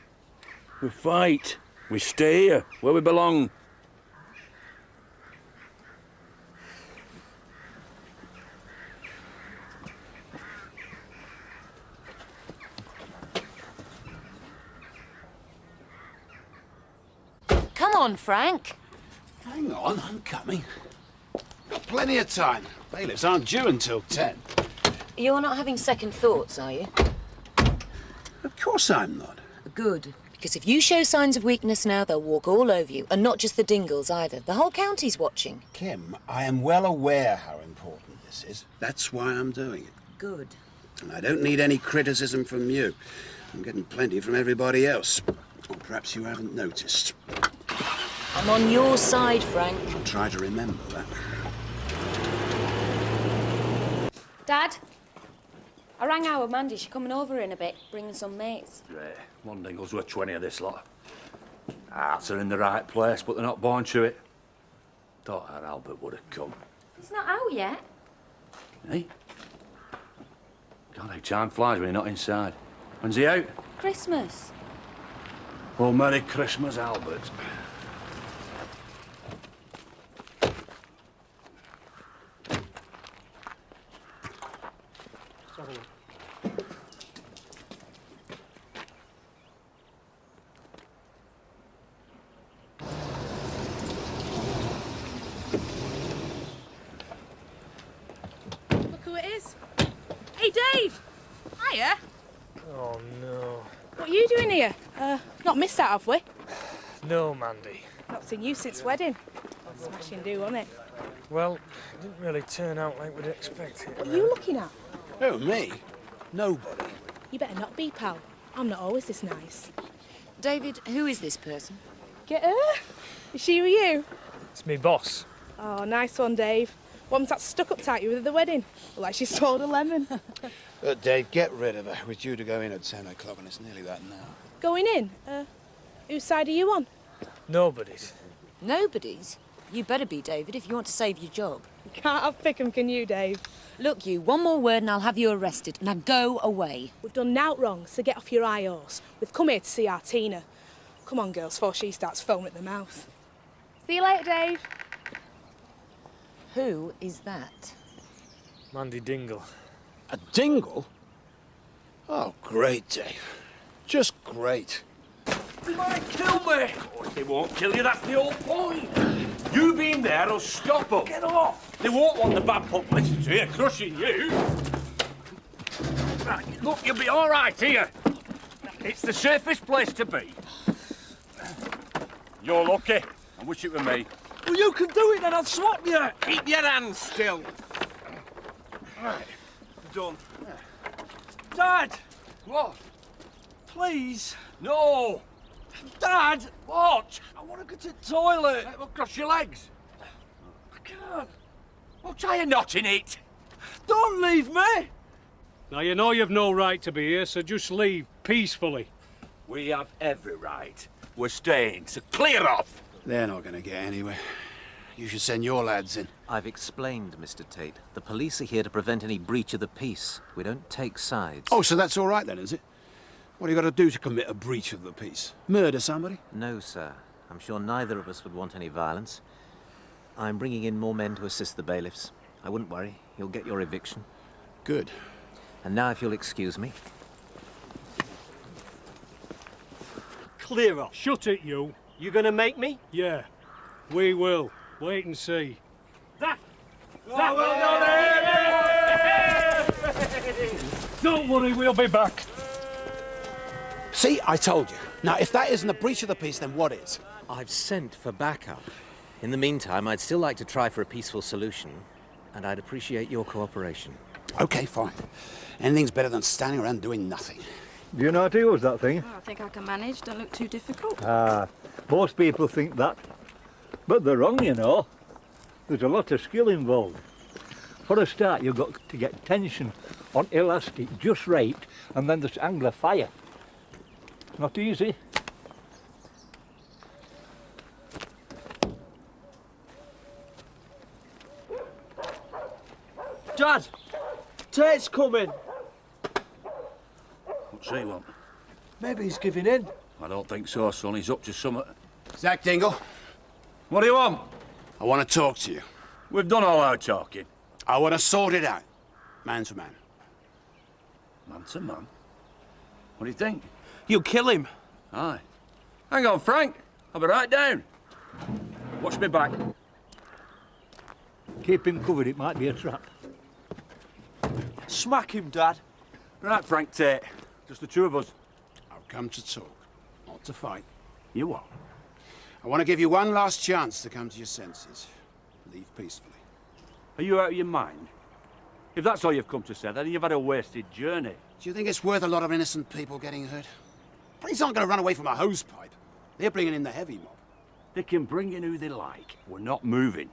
We fight. We stay here, where we belong. Come on, Frank. Hang on, I'm coming. Got plenty of time. Bailiffs aren't due until 10. You're not having second thoughts, are you? Of course I'm not. Good. Because if you show signs of weakness now, they'll walk all over you. And not just the Dingles either. The whole county's watching. Kim, I am well aware how important this is. That's why I'm doing it. Good. And I don't need any criticism from you. I'm getting plenty from everybody else. Or perhaps you haven't noticed. I'm on your side, Frank. I'll try to remember that. Dad, I rang our Mandy. She's coming over in a bit, bringing some mates. Right, one dingle's worth 20 of this lot. Hearts are in the right place, but they're not born to it. Thought our Albert would have come. It's not out yet. Eh? God, how time flies when you're not inside. When's he out? Christmas. Well, Merry Christmas, Albert. Look who it is. Hey, Dave! Hiya. Oh, no. What are you doing here? Not missed out, have we? No, Mandy. Not seen you since wedding. Smashing do, wasn't it? Well, it didn't really turn out like we'd expected. What are you looking at? Oh, me? Nobody. You better not be, pal. I'm not always this nice. David, who is this person? Get her? Is she with you? It's me boss. Oh, nice one, Dave. One's that stuck-up type you with at the wedding. Like she sold a lemon. Dave, get rid of her. We're due to go in at 10 o'clock and it's nearly that now. Going in? Whose side are you on? Nobody's. Nobody's? You better be, David, if you want to save your job. You can't have pick 'em, can you, Dave? Look, you, one more word and I'll have you arrested. Now go away. We've done nought wrong, so get off your high horse. We've come here to see our Tina. Come on, girls, before she starts foaming at the mouth. See you later, Dave. Who is that? Mandy Dingle. A dingle? Oh, great, Dave. Just great. They might kill me. Of course they won't kill you, that's the whole point. You being there will stop them. Get off. They won't want the bad publicity of crushing you. Right, look, you'll be all right here. It's the safest place to be. You're lucky. I wish it were me. Well, you can do it then, I'll swap you. Keep your hands still. Right, done. Dad! What? Please. No. Dad! What? I want to go to the toilet. Well, cross your legs. I can't. Well, try a knot in it. Don't leave me! Now, you know you've no right to be here, so just leave peacefully. We have every right. We're staying, so clear off. They're not going to get anywhere. You should send your lads in. I've explained, Mr. Tate. The police are here to prevent any breach of the peace. We don't take sides. Oh, so that's all right then, is it? What have you got to do to commit a breach of the peace? Murder somebody? No, sir. I'm sure neither of us would want any violence. I'm bringing in more men to assist the bailiffs. I wouldn't worry. You'll get your eviction. Good. And now, if you'll excuse me. Clear off. Shut it, you. You gonna make me? Yeah, we will. Wait and see. Don't worry, we'll be back. See, I told you. Now, if that isn't a breach of the peace, then what is? I've sent for backup. In the meantime, I'd still like to try for a peaceful solution, and I'd appreciate your cooperation. Okay, fine. Anything's better than standing around doing nothing. Do you know how to use that thing? I think I can manage. Don't look too difficult. Most people think that. But they're wrong, you know. There's a lot of skill involved. For a start, you've got to get tension on elastic just right, and then there's angler fire. Not easy. Dad! Tate's coming. What's he want? Maybe he's giving in. I don't think so, son. He's up to something. Zach Dingle. What do you want? I want to talk to you. We've done all our talking. I want to sort it out. Man to man. Man to man? What do you think? You'll kill him. Aye. Hang on, Frank. I'll be right down. Watch me back. Keep him covered, it might be a trap. Smack him, Dad. Right, Frank Tate. Just the two of us. I've come to talk, not to fight. You what? I want to give you one last chance to come to your senses. Leave peacefully. Are you out of your mind? If that's all you've come to say, then you've had a wasted journey. Do you think it's worth a lot of innocent people getting hurt? Police aren't going to run away from a hosepipe. They're bringing in the heavy mob. They can bring in who they like. We're not moving.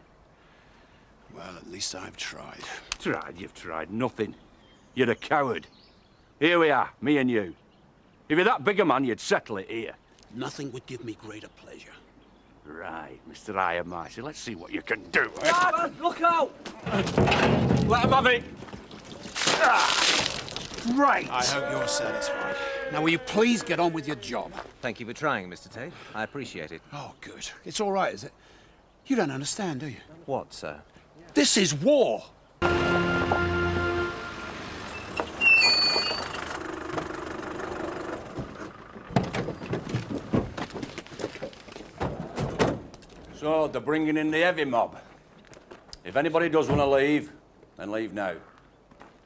Well, at least I've tried. Tried? You've tried nothing. You're a coward. Here we are, me and you. If you're that big a man, you'd settle it here. Nothing would give me greater pleasure. Right, Mr. Iron Marcy, let's see what you can do. Dad, look out! Let him have it. Right. I hope you're satisfied. Now, will you please get on with your job? Thank you for trying, Mr. Tate. I appreciate it. Oh, good. It's all right, is it? You don't understand, do you? What, sir? This is war. So, they're bringing in the heavy mob. If anybody does want to leave, then leave now.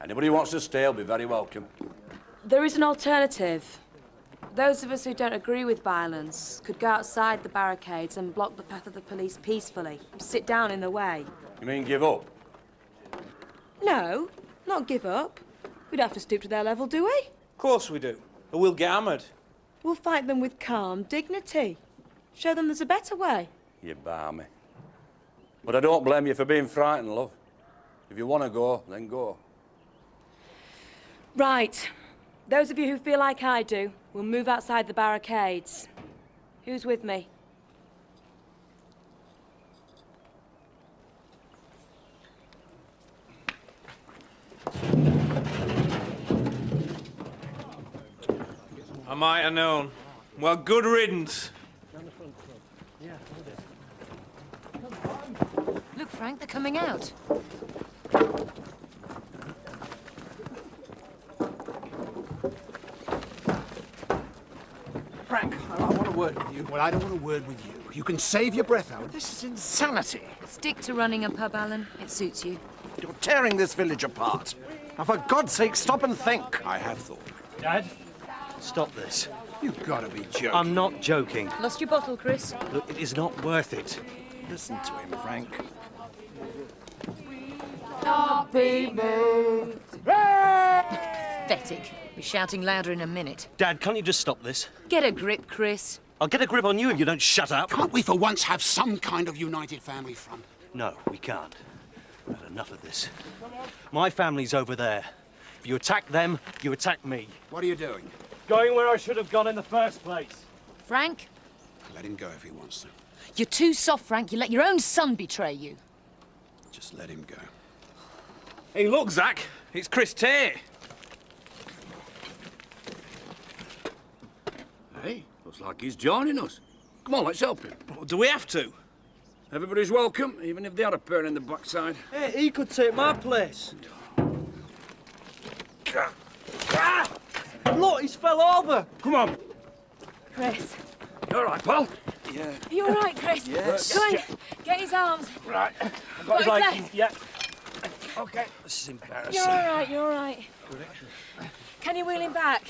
Anybody who wants to stay will be very welcome. There is an alternative. Those of us who don't agree with violence could go outside the barricades and block the path of the police peacefully. Sit down in the way. You mean give up? No, not give up. We don't have to stoop to their level, do we? Of course we do. Or we'll get hammered. We'll fight them with calm dignity. Show them there's a better way. You bar me. But I don't blame you for being frightened, love. If you want to go, then go. Right. Those of you who feel like I do will move outside the barricades. Who's with me? I might have known. Well, good riddance. Look, Frank, they're coming out. word with you. Well, I don't want a word with you. You can save your breath, Alan. This is insanity. Stick to running a pub, Alan. It suits you. You're tearing this village apart. Now, for God's sake, stop and think. I have thought. Dad, stop this. You've got to be joking. I'm not joking. Lost your bottle, Chris? Look, it is not worth it. Listen to him, Frank. Not be moved. Pathetic. Be shouting louder in a minute. Dad, can't you just stop this? Get a grip, Chris. I'll get a grip on you if you don't shut up. Can't we for once have some kind of united family front? No, we can't. I've had enough of this. My family's over there. If you attack them, you attack me. What are you doing? Going where I should have gone in the first place. Frank? Let him go if he wants to. You're too soft, Frank. You let your own son betray you. Just let him go. Hey, look, Zach. It's Chris Tay. Hey, looks like he's joining us. Come on, let's help him. Do we have to? Everybody's welcome, even if they had a pain in the backside. Hey, he could take my place. Look, he's fell over. Come on. Chris. You all right, pal? Yeah. Are you all right, Chris? Yes. Come on, get his arms. Right. I've got his legs. Yeah. Okay. This is embarrassing. You're all right, you're all right. Can you wheel him back?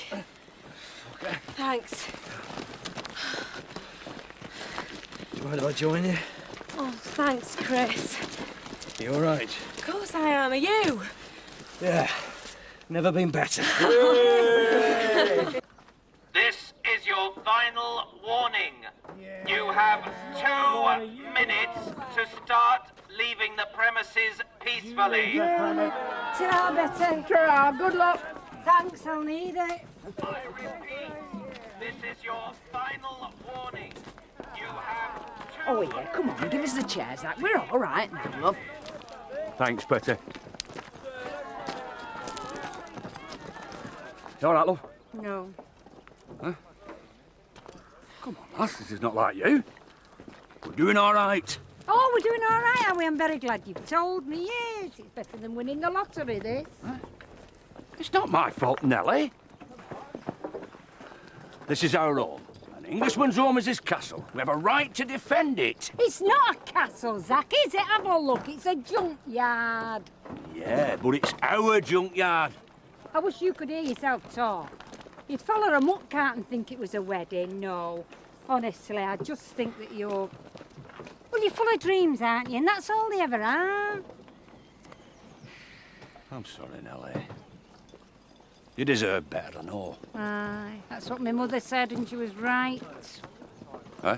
Okay. Thanks. Do you mind if I join you? Oh, thanks, Chris. You all right? Of course I am. Are you? Yeah. Never been better. This is your final warning. You have 2 minutes to start leaving the premises peacefully. Ta-ra, Betty. Ta-ra, good luck. Thanks, I'll need it. I repeat, this is your final warning. You have 2 Oh, yeah, come on, give us the chairs, Zach. We're all right now, love. Thanks, Betty. You all right, love? No. Huh? Come on, lass, this is not like you. We're doing all right. Oh, we're doing all right, are we? I'm very glad you've told me. Yes, it's better than winning the lottery, this. It's not my fault, Nellie. This is our home. An Englishman's home is his castle. We have a right to defend it. It's not a castle, Zach, is it? Have a look. It's a junkyard. Yeah, but it's our junkyard. I wish you could hear yourself talk. You'd follow a muck cart and think it was a wedding. No. Honestly, I just think that you're... Well, you're full of dreams, aren't you? And that's all they ever are. I'm sorry, Nellie. You deserve better, I know. Aye, that's what my mother said, and she was right. Eh?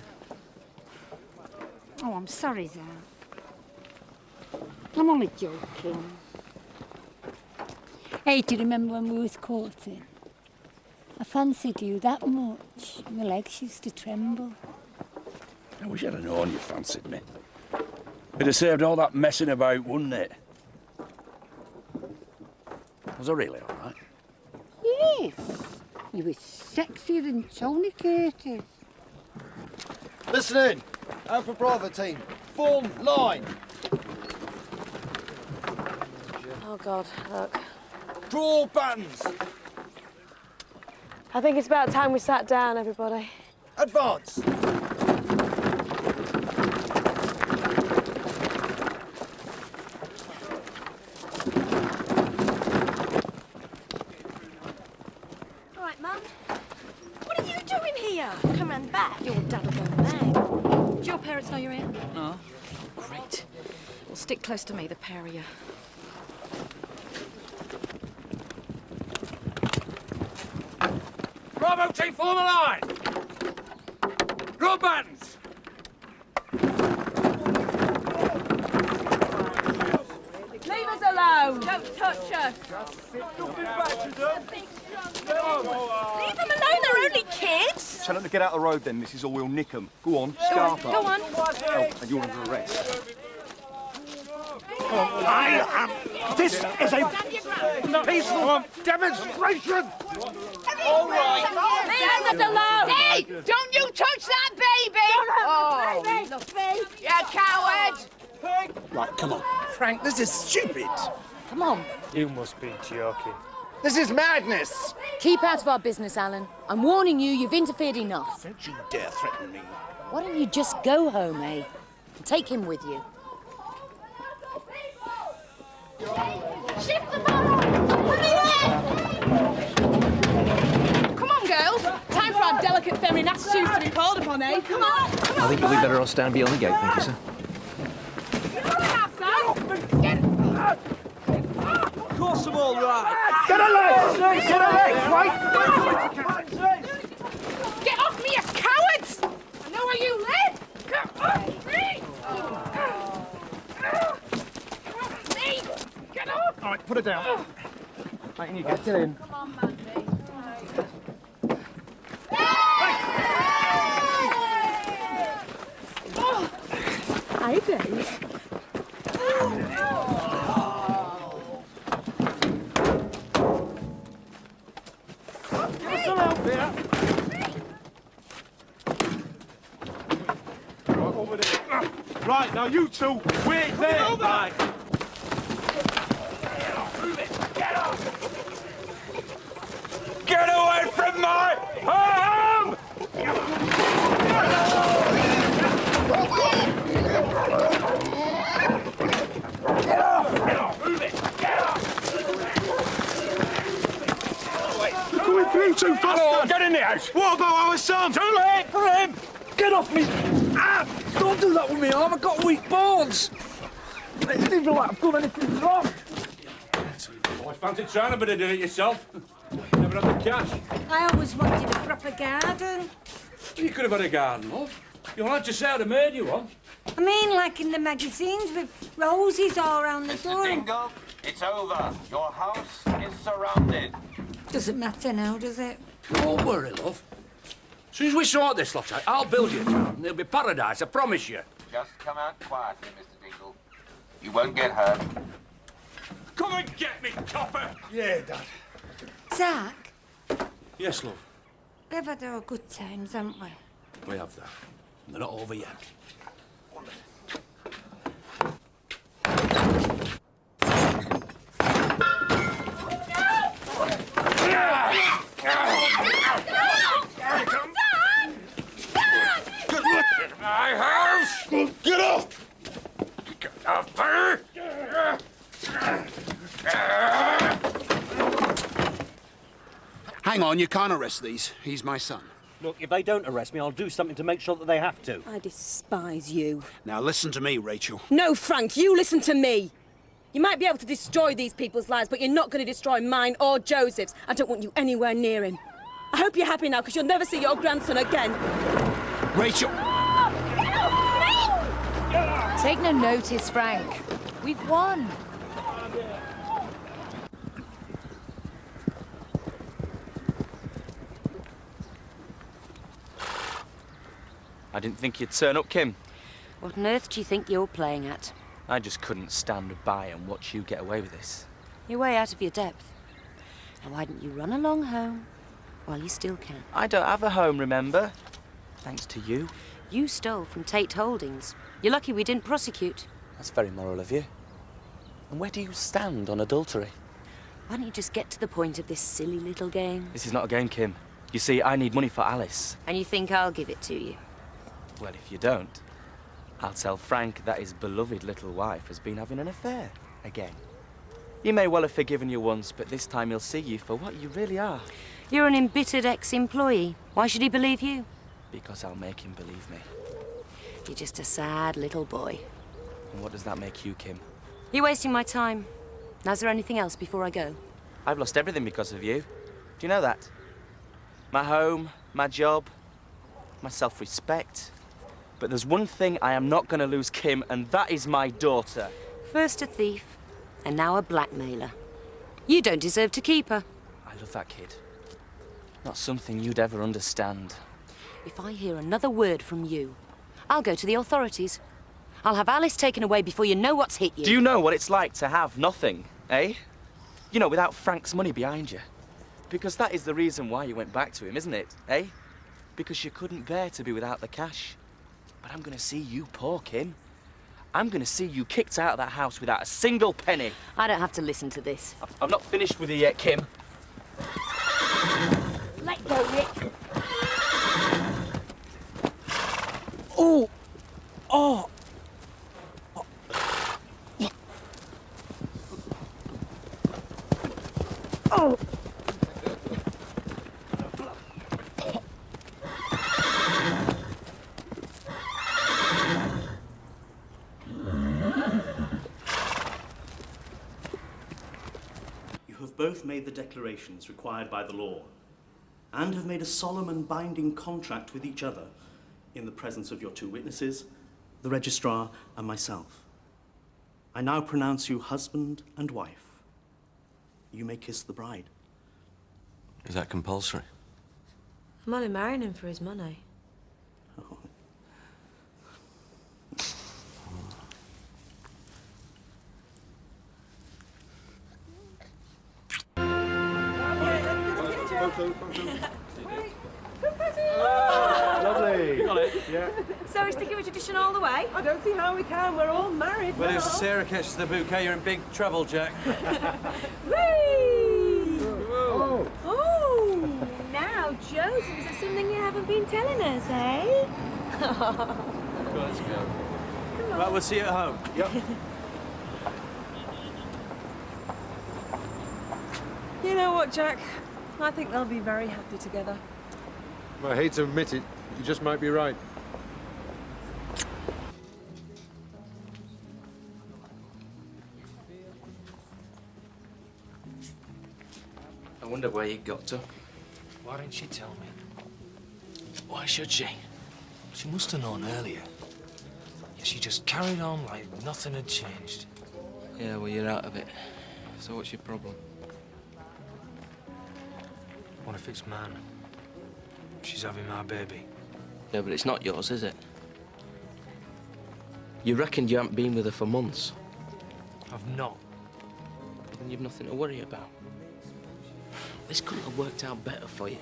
Oh, I'm sorry, Zach. I'm only joking. Hey, do you remember when we was courting? I fancied you that much. My legs used to tremble. I wish I'd have known you fancied me. It'd have saved all that messing about, wouldn't it? Was I really all right? Yes. You were sexier than Tony Curtis. Listen in. Alpha Bravo team. Form line. Oh, God, look. Draw buttons. I think it's about time we sat down, everybody. Advance. All right, Mum. What are you doing here? Come round the back. Your dad will go mad. Do your parents know you're here? No. Great. Well, stick close to me, the pair of you. Bravo team, form a line! Draw buttons! Leave us alone. Don't touch us. Leave them alone, they're only kids. Tell them to get out of the road then, Mrs. or we'll nick them. Go on, Go scarf on, up. go on. Oh, and you're under arrest. This is a peaceful demonstration! All right. Leave us alone. Hey, don't you touch that baby! Oh, baby! You coward! Right, come on. Frank, this is stupid. Come on. You must be joking. This is madness! Keep out of our business, Alan. I'm warning you, you've interfered enough. Don't you dare threaten me. Why don't you just go home, eh? And take him with you. Shift the barrel! Come on, girls. Time for our delicate feminine attitudes to be called upon, eh? Come on! I think you'll be better off standing beyond the gate, thank you, sir. Of course I'm all right. Get a leg! Get a leg, right? Get off me, you cowards! I know where you live! Get off me! Get off! All right, put it down. Right, you get in. Come on, Mandy. Hi, Dave. Give us some help here. Over there. Right, now you two, wait there. Right. Get away from my home! Get off! Move it! Get off! You're going through too fast. Hello, get in the house. What about our son? Too late for him. Get off me! Ah! Don't do that with me arm. I've got weak bones. It isn't even like I've done anything wrong. I fancy trying a bit of doing it yourself. Never had the cash. I always wanted a proper garden. You could have had a garden, love. Your lad just out have made you one. I mean, like in the magazines with roses all around the door. Dingle, it's over. Your house is surrounded. Doesn't matter now, does it? Don't worry, love. As soon as we sort this lot out, I'll build you a garden. It'll be paradise, I promise you. Just come out quietly, Mr. Dingle. You won't get hurt. Come and get me, copper! Yeah, Dad. Zach, Yes, love. we've had our good times, haven't we? We have that. And they're not over yet. My house! Get off! Get off there! Hang on, you can't arrest these. He's my son. Look, if they don't arrest me, I'll do something to make sure that they have to. I despise you. Now listen to me, Rachel. No, Frank, you listen to me. You might be able to destroy these people's lives, but you're not going to destroy mine or Joseph's. I don't want you anywhere near him. I hope you're happy now, because you'll never see your grandson again. Rachel! Take no notice, Frank. We've won. I didn't think you'd turn up, Kim. What on earth do you think you're playing at? I just couldn't stand by and watch you get away with this. You're way out of your depth. Now, why don't you run along home while you still can? I don't have a home, remember? Thanks to you. You stole from Tate Holdings. You're lucky we didn't prosecute. That's very moral of you. And where do you stand on adultery? Why don't you just get to the point of this silly little game? This is not a game, Kim. You see, I need money for Alice. And you think I'll give it to you? Well, if you don't, I'll tell Frank that his beloved little wife has been having an affair again. He may well have forgiven you once, but this time he'll see you for what you really are. You're an embittered ex-employee. Why should he believe you? Because I'll make him believe me. You're just a sad little boy. And what does that make you, Kim? You're wasting my time. Now, is there anything else before I go? I've lost everything because of you. Do you know that? My home, my job, my self-respect. But there's one thing I am not going to lose, Kim, and that is my daughter. First a thief, and now a blackmailer. You don't deserve to keep her. I love that kid. Not something you'd ever understand. If I hear another word from you, I'll go to the authorities. I'll have Alice taken away before you know what's hit you. Do you know what it's like to have nothing, eh? You know, without Frank's money behind you. Because that is the reason why you went back to him, isn't it, eh? Because you couldn't bear to be without the cash. But I'm going to see you poor, Kim. I'm going to see you kicked out of that house without a single penny. I don't have to listen to this. I'm not finished with you yet, Kim. Oh! You have both made the declarations required by the law and have made a solemn and binding contract with each other in the presence of your two witnesses, the registrar and myself. I now pronounce you husband and wife. You may kiss the bride. Is that compulsory? I'm only marrying him for his money. Lovely. Got it? Yeah. So we're sticking with tradition all the way? I don't see how we can. We're all married Well, now. if Sarah catches the bouquet, you're in big trouble, Jack. Whee! Oh. Oh, now, Joseph, is it something you haven't been telling us, eh? Let's go. Right, we'll see you at home. Yep. You know what, Jack? I think they'll be very happy together. I hate to admit it, you just might be right. I wonder where you got to. Why didn't she tell me? Why should she? She must have known earlier. Yet she just carried on like nothing had changed. Yeah, well, you're out of it. So what's your problem? What if it's mine? She's having my baby. Yeah, but it's not yours, is it? You reckoned you haven't been with her for months. I've not. Then you've nothing to worry about. This couldn't have worked out better for you.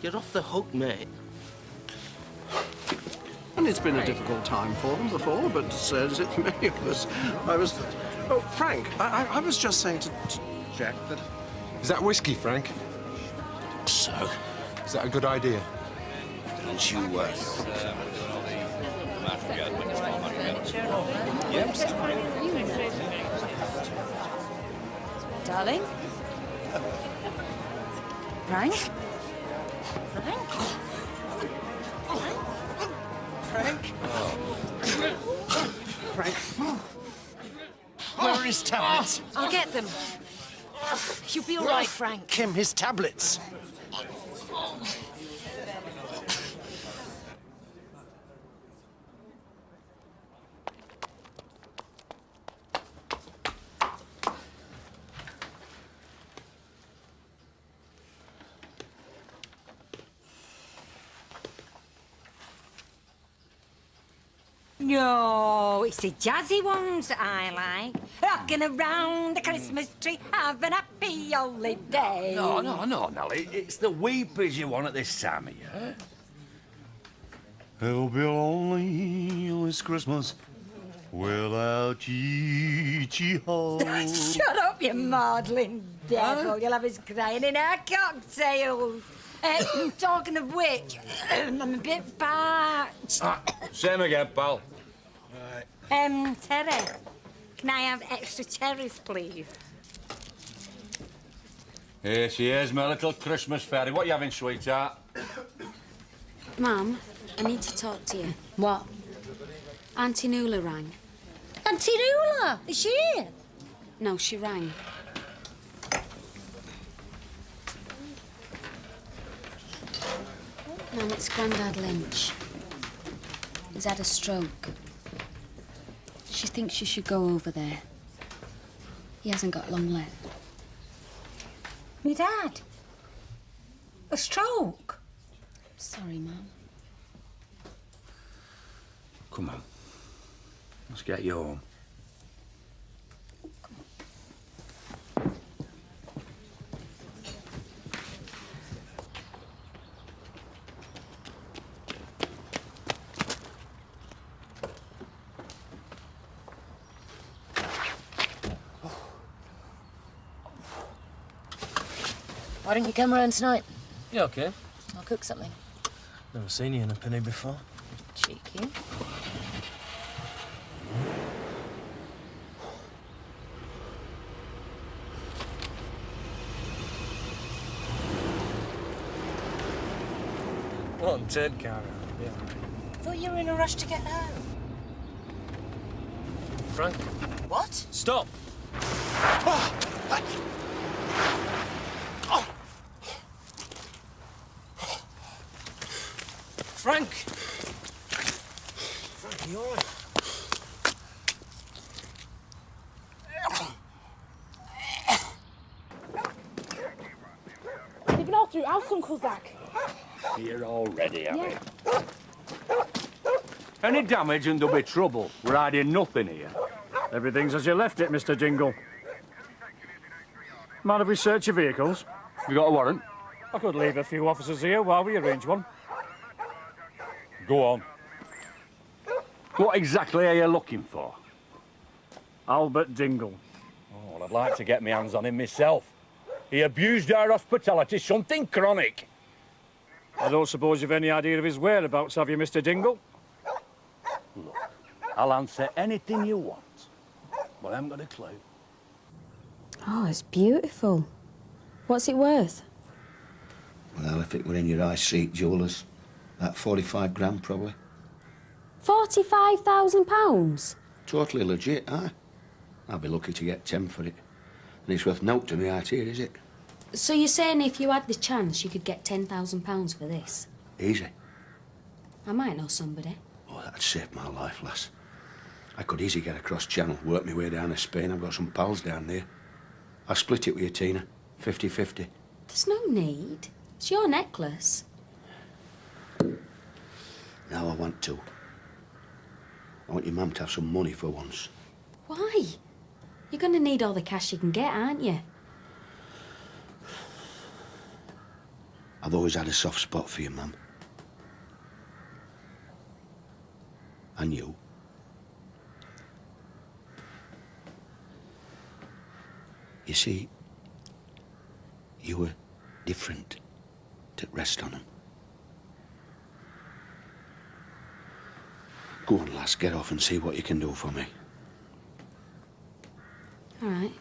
You're off the hook, mate. And it's been a difficult time for them before, but so is it for many of us. Oh, Frank, I was just saying to Jack that... Is that whiskey, Frank? So? Is that a good idea? Don't you worry. Darling? Frank? Frank? Frank? Where are his tablets? I'll get them. You'll be all right, Frank. Kim, his tablets. No, it's the jazzy ones that I like. Rocking around the Christmas tree, having a happy holiday. No, Nelly. It's the weepies you want at this time of year. It'll be lonely this Christmas without Chi-Chi-Ho. Shut up, you maudlin devil. You'll have us crying in our cocktails. Talking of which, I'm a bit parched. Same again, pal. Terry, can I have extra cherries, please? Here she is, my little Christmas fairy. What are you having, sweetheart? Mum, I need to talk to you. What? Auntie Nuala rang. Auntie Nuala? Is she here? No, she rang. Mum, it's Grandad Lynch. He's had a stroke. She thinks you should go over there. He hasn't got long left. Me dad? A stroke? Sorry, Mum. Come on. Let's get you home. Why don't you come round tonight? You okay? I'll cook something. Never seen you in a penny before. Cheeky. on, turn car around. Yeah. Thought you were in a rush to get home. Frank. What? Stop! Frank! Frank, are you all right? They've been all throughout, Uncle Zach. Here already, have Yeah. you? Any damage and there'll be trouble. We're hiding nothing here. Everything's as you left it, Mr. Dingle. Mind if we search your vehicles? You got a warrant? I could leave a few officers here while we arrange one. Go on. What exactly are you looking for? Albert Dingle. Oh, well, I'd like to get my hands on him myself. He abused our hospitality, something chronic. I don't suppose you've any idea of his whereabouts, have you, Mr. Dingle? Look, I'll answer anything you want, but I haven't got a clue. Oh, it's beautiful. What's it worth? Well, if it were in your high street jewellers, about 45 grand probably. £45,000? Totally legit, aye. I'll be lucky to get 10 for it. And it's worth naught to me out here, is it? So you're saying if you had the chance, you could get £10,000 for this? Easy. I might know somebody. Oh, that'd save my life, lass. I could easily get across Channel, work my way down to Spain. I've got some pals down there. I'll split it with you, Tina. 50-50. There's no need. It's your necklace. Now I want to. I want your mum to have some money for once. Why? You're going to need all the cash you can get, aren't you? I've always had a soft spot for you, Mum. And you. You see, you were different to rest on them. Go on, lass, get off and see what you can do for me. All right.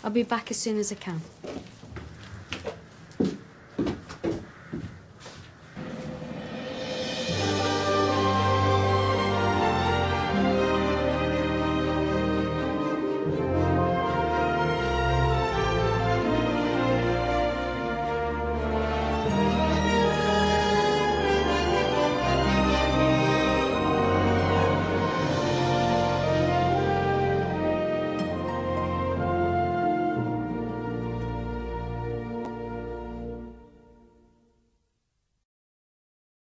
I'll be back as soon as I can.